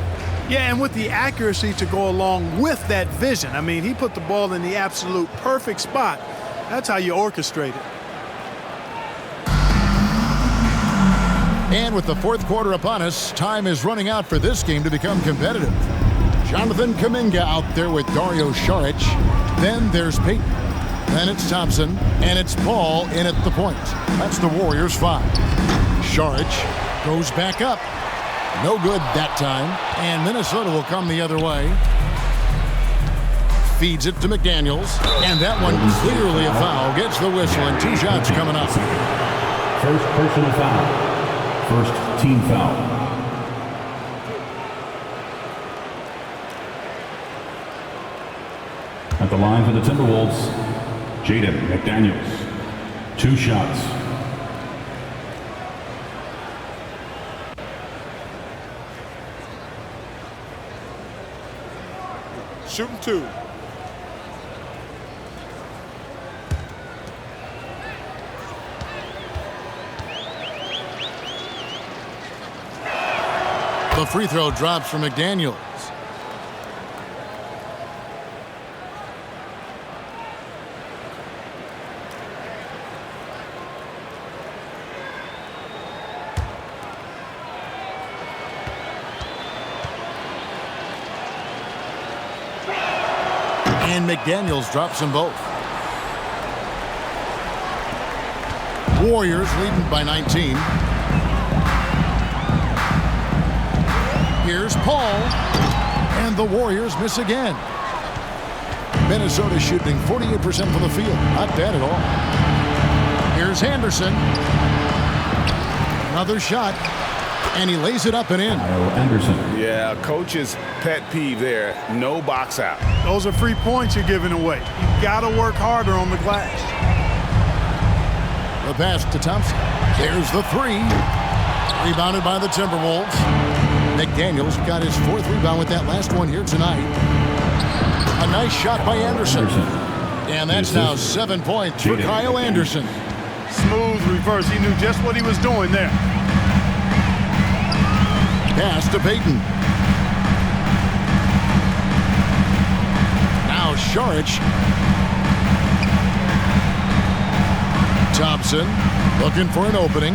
Yeah, and with the accuracy to go along with that vision. I mean, he put the ball in the absolute perfect spot. That's how you orchestrate it. And with the fourth quarter upon us, time is running out for this game to become competitive. Jonathan Kuminga out there with Dario Saric. Then there's Payton. Then it's Thompson. And it's Paul in at the point. That's the Warriors' 5. Saric goes back up. No good that time. And Minnesota will come the other way. Feeds it to McDaniels. And that one clearly a foul. Gets the whistle and 2 shots coming up. First personal foul. First team foul. At the line for the Timberwolves, Jaden McDaniels. 2 shots. Shooting 2. The free throw drops for McDaniels. And McDaniels drops them both. Warriors leading by 19. Here's Paul. And the Warriors miss again. Minnesota shooting 48% from the field. Not bad at all. Here's Anderson. Another shot. And he lays it up and in. Anderson. Yeah, coach's pet peeve there. No box out. Those are free points you're giving away. You've got to work harder on the glass. The pass to Thompson. There's the 3. Rebounded by the Timberwolves. McDaniels got his 4th rebound with that last one here tonight. A nice shot by Anderson. And that's now 7 points for Kyle Anderson. Smooth reverse. He knew just what he was doing there. Pass to Payton. Now Saric. Thompson looking for an opening.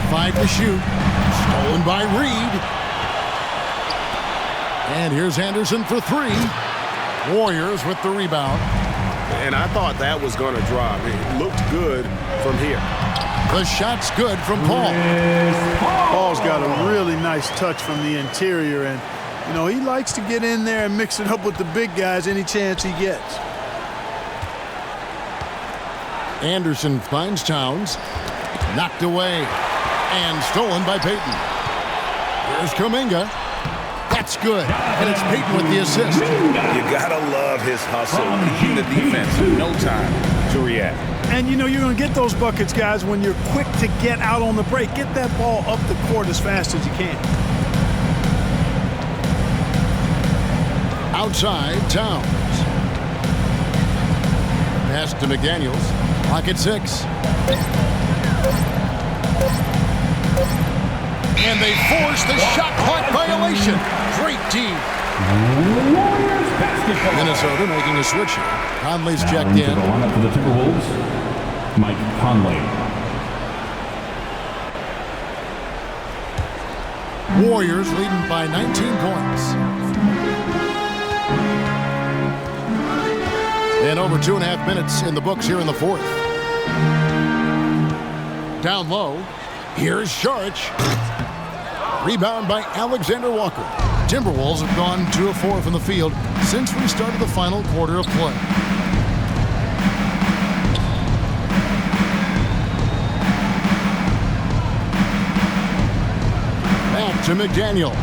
5 to shoot. Stolen by Reed. And here's Anderson for 3. Warriors with the rebound. And I thought that was going to drop. It looked good from here. The shot's good from Paul. Paul's got a really nice touch from the interior, and you know, he likes to get in there and mix it up with the big guys any chance he gets. Anderson finds Towns. Knocked away and stolen by Payton. Here's Kuminga. That's good. And it's Payton with the assist. You gotta love his hustle. Keeping the defense, no time to react. And you know, you're going to get those buckets, guys, when you're quick to get out on the break. Get that ball up the court as fast as you can. Outside, Towns. Pass to McDaniels. Pocket 6. And they force the shot clock violation. Great D. Minnesota making a switch here. Conley's checked in. The lineup for the Timberwolves, Mike Conley. Warriors leading by 19 points. And over 2.5 minutes in the books here in the fourth. Down low. Here's Saric. Rebound by Alexander Walker. Timberwolves have gone 2 of 4 from the field since we started the final quarter of play. Back to McDaniel.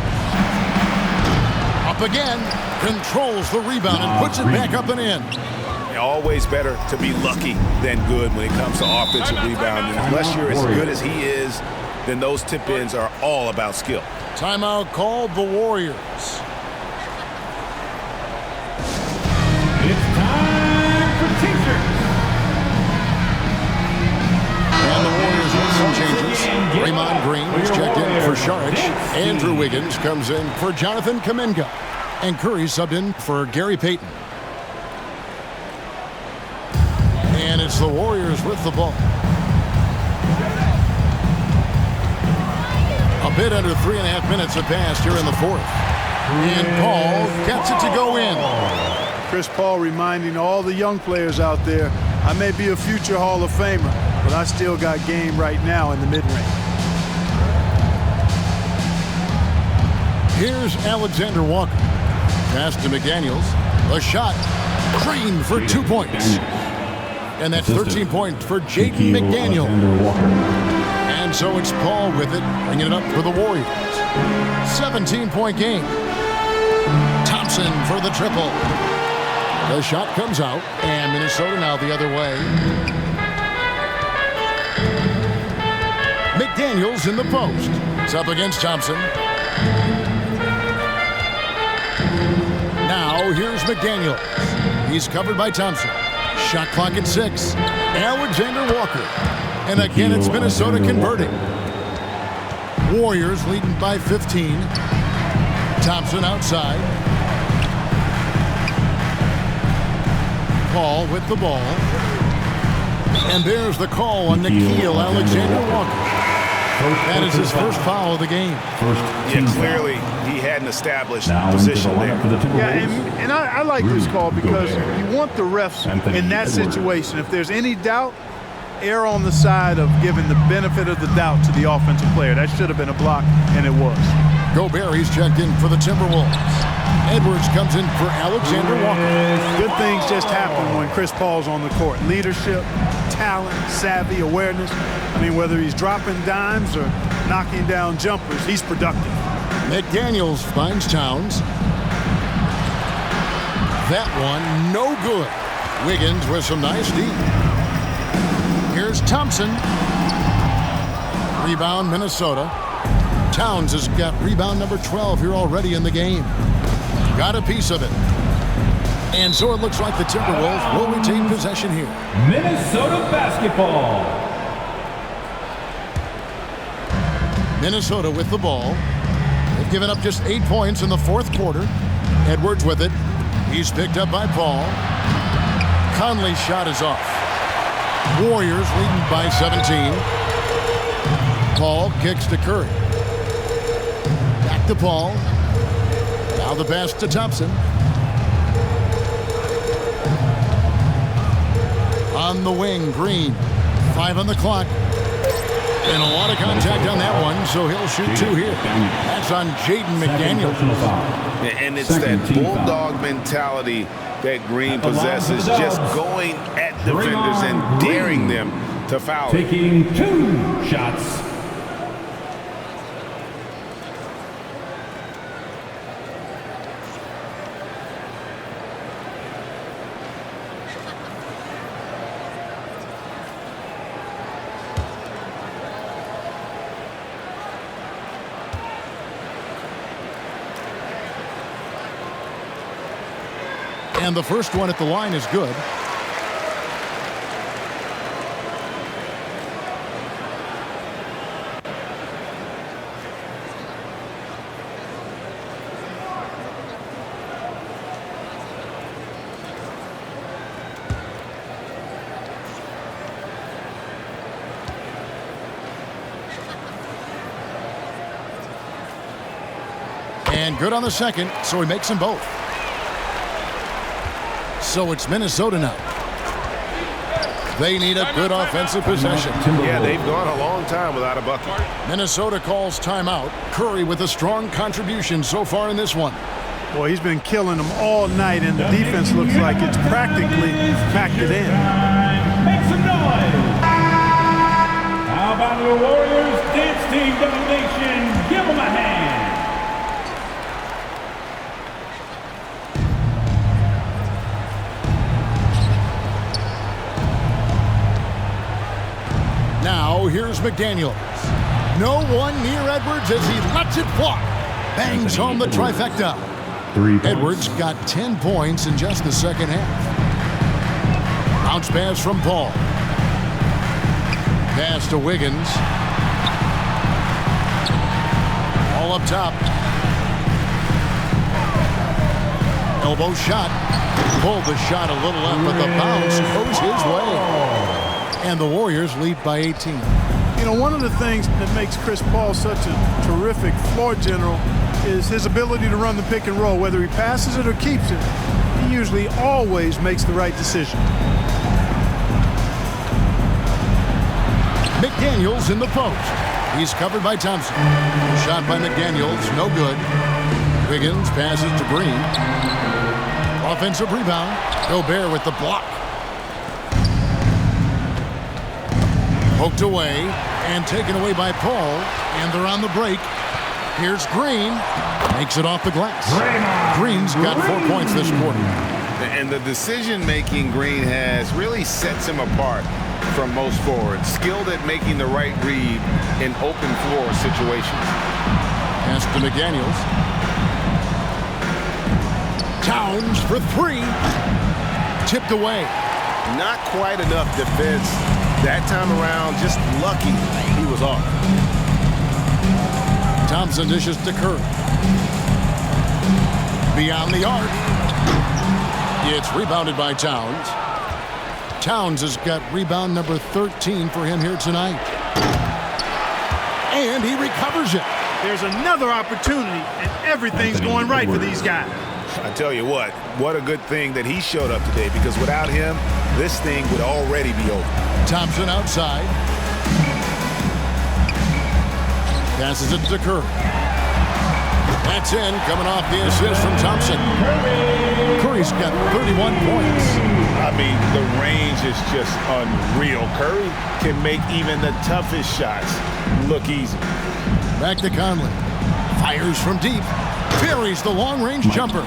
Up again. Controls the rebound and puts it back up and in. Always better to be lucky than good when it comes to offensive rebounding. Unless you're as good as he is, then those tip-ins are all about skill. Timeout called the Warriors. It's time for T-shirts. And the Warriors with some changes. Draymond Green is checked in for Saric. Andrew Wiggins comes in for Jonathan Kuminga. And Curry subbed in for Gary Payton. And it's the Warriors with the ball. A bit under 3.5 minutes have passed here in the fourth. And Paul gets it to go in. Chris Paul reminding all the young players out there, I may be a future Hall of Famer, but I still got game right now in the mid-range. Here's Alexander Walker. Pass to McDaniels. A shot. Green for 2 points. And that's 13 points for Jaden McDaniel. And so it's Paul with it, bringing it up for the Warriors. 17-point game. Thompson for the triple. The shot comes out, and Minnesota now the other way. McDaniels in the post. It's up against Thompson. Now here's McDaniels. He's covered by Thompson. Shot clock at 6. Alexander Walker. And again, it's Minnesota converting. Warriors leading by 15. Thompson outside. Paul with the ball. And there's the call on Nickeil Alexander Walker. That is his first foul of the game. Yeah, clearly he had an established position there. Yeah, and I like this call because you want the refs in that situation. If there's any doubt, err on the side of giving the benefit of the doubt to the offensive player. That should have been a block, and it was. Gobert, he's checked in for the Timberwolves. Edwards comes in for Alexander Walker. Good things just happen when Chris Paul's on the court. Leadership, talent, savvy, awareness. I mean, whether he's dropping dimes or knocking down jumpers, he's productive. McDaniels finds Towns. That one, no good. Wiggins with some nice D. Here's Thompson. Rebound, Minnesota. Towns has got rebound number 12 here already in the game. Got a piece of it. And so it looks like the Timberwolves will retain possession here. Minnesota basketball. Minnesota with the ball. They've given up just 8 points in the fourth quarter. Edwards with it. He's picked up by Paul. Conley's shot is off. Warriors leading by 17. Paul kicks to Curry. Back to Paul. Now the pass to Thompson. On the wing, Green. 5 on the clock. And a lot of contact on that one, so he'll shoot 2 here. That's on Jaden McDaniels. And it's that bulldog mentality that Green possesses, just going at defenders and daring them to foul. Taking 2 shots. And the first one at the line is good. And good on the second, so he makes them both. So it's Minnesota now. They need a good offensive possession. Yeah, they've gone a long time without a bucket. Minnesota calls timeout. Curry with a strong contribution so far in this one. Boy, he's been killing them all night, and the defense looks like it's practically packed it in. Make some noise. How about the Warriors dance team domination? Give them a hand. Now here's McDaniels. No one near Edwards as he lets it fly. Bangs home the trifecta. Edwards got 10 points in just the second half. Bounce pass from Paul. Pass to Wiggins. All up top. Elbow shot. Pulled the shot a little up, but the bounce goes his way. And the Warriors lead by 18. You know, one of the things that makes Chris Paul such a terrific floor general is his ability to run the pick and roll. Whether he passes it or keeps it, he usually always makes the right decision. McDaniels in the post. He's covered by Thompson. Shot by McDaniels, no good. Wiggins passes to Green. Offensive rebound. Gobert with the block. Poked away and taken away by Paul, and they're on the break. Here's Green, makes it off the glass. Green's got 4 points this quarter. And the decision-making Green has really sets him apart from most forwards. Skilled at making the right read in open floor situations. Pass to McDaniels. Towns for 3. Tipped away. Not quite enough defense. That time around, just lucky he was off. Thompson dishes to Curry. Beyond the arc. It's rebounded by Towns. Towns has got rebound number 13 for him here tonight. And he recovers it. There's another opportunity, and everything's going right for these guys. I tell you what a good thing that he showed up today, because without him, this thing would already be over. Thompson outside. Passes it to Curry. That's in, coming off the assist from Thompson. Curry's got 31 points. I mean, the range is just unreal. Curry can make even the toughest shots look easy. Back to Conley. Fires from deep. Buries the long-range jumper.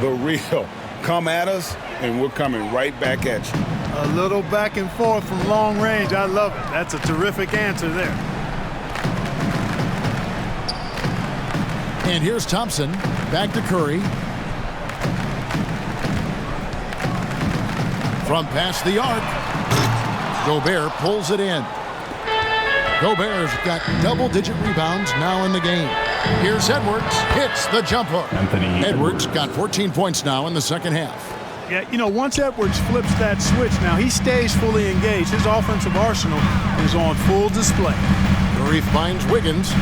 The real. Come at us, and we're coming right back at you. A little back and forth from long range. I love it. That's a terrific answer there. And here's Thompson. Back to Curry. From past the arc. Gobert pulls it in. Gobert's got double-digit rebounds now in the game. Here's Edwards. Hits the jump hook. Edwards got 14 points now in the second half. Yeah, you know, once Edwards flips that switch, now he stays fully engaged. His offensive arsenal is on full display. Curry finds Wiggins.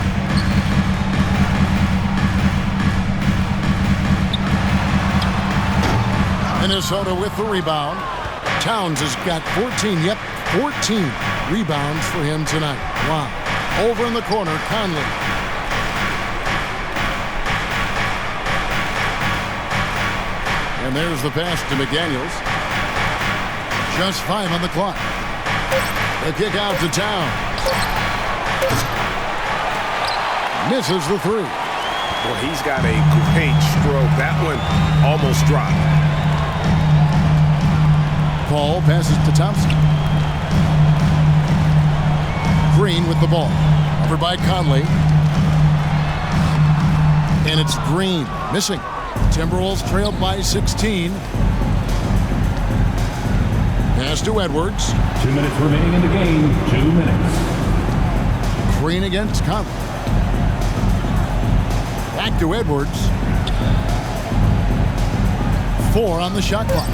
Minnesota with the rebound. Towns has got 14. Yep, 14 rebounds for him tonight. Wow. Over in the corner, Conley. And there's the pass to McDaniels. Just 5 on the clock. The kick out to Towns. Misses the 3. Well, he's got a great stroke. That one almost dropped. Paul passes to Thompson. Green with the ball. Over by Conley. And it's Green missing. Timberwolves trailed by 16. Pass to Edwards. 2 minutes remaining in the game. 2 minutes. Green against Conley. Back to Edwards. 4 on the shot clock.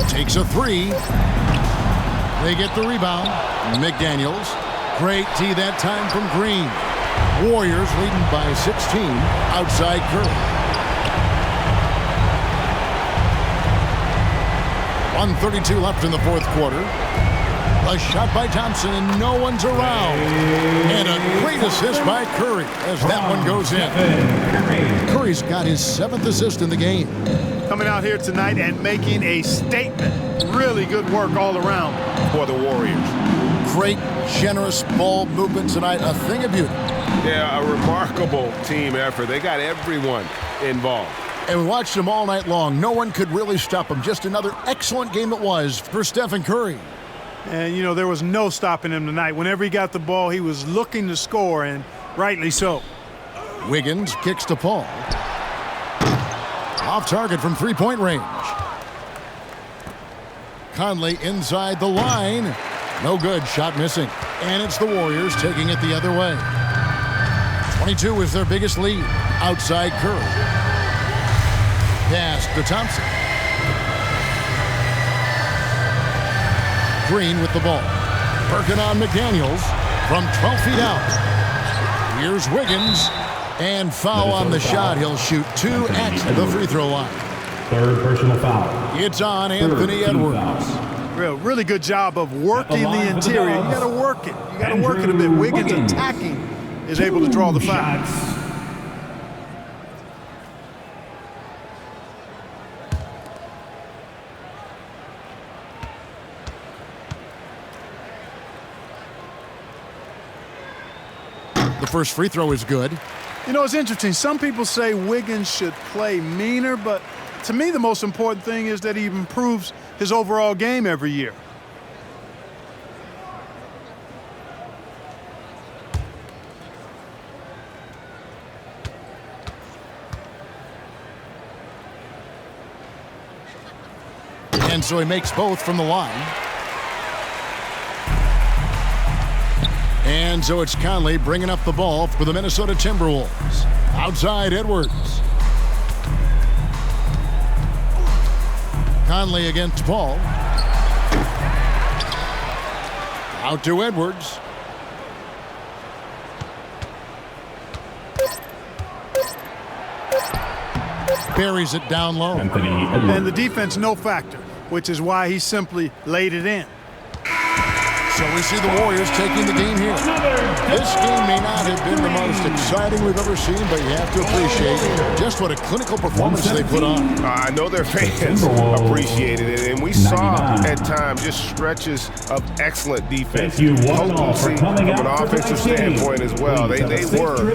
Takes a 3. They get the rebound. McDaniels. Great tee that time from Green. Warriors leading by 16 outside Curry. 1:32 left in the fourth quarter. A shot by Thompson and no one's around. And a great assist by Curry as that one goes in. Curry's got his 7th assist in the game. Coming out here tonight and making a statement. Really good work all around for the Warriors. Great, generous ball movement tonight. A thing of beauty. Yeah, a remarkable team effort. They got everyone involved. And we watched them all night long. No one could really stop them. Just another excellent game it was for Stephen Curry. And, you know, there was no stopping him tonight. Whenever he got the ball, he was looking to score, and rightly so. Wiggins kicks to Paul. Off target from three-point range. Conley inside the line. No good. Shot missing. And it's the Warriors taking it the other way. 22 is their biggest lead. Outside Curry. Pass to Thompson. Green with the ball. Working on McDaniels from 12 feet out. Here's Wiggins. And foul on the shot. He'll shoot 2 at the free throw line. Third personal foul. It's on Anthony Edwards. Really good job of working the interior. You got to work it. You got to work it a bit. Wiggins attacking is able to draw the foul. The first free throw is good. You know, it's interesting. Some people say Wiggins should play meaner, but to me, the most important thing is that he improves his overall game every year. And so he makes both from the line. And so it's Conley bringing up the ball for the Minnesota Timberwolves. Outside Edwards. Conley against Paul. Out to Edwards. Buries it down low. And the defense no factor, which is why he simply laid it in. So we see the Warriors taking the game here. This game may not have been the most exciting we've ever seen, but you have to appreciate just what a clinical performance they put on. I know their fans appreciated it, and we saw at times just stretches of excellent defense. Potency from an offensive standpoint as well. They were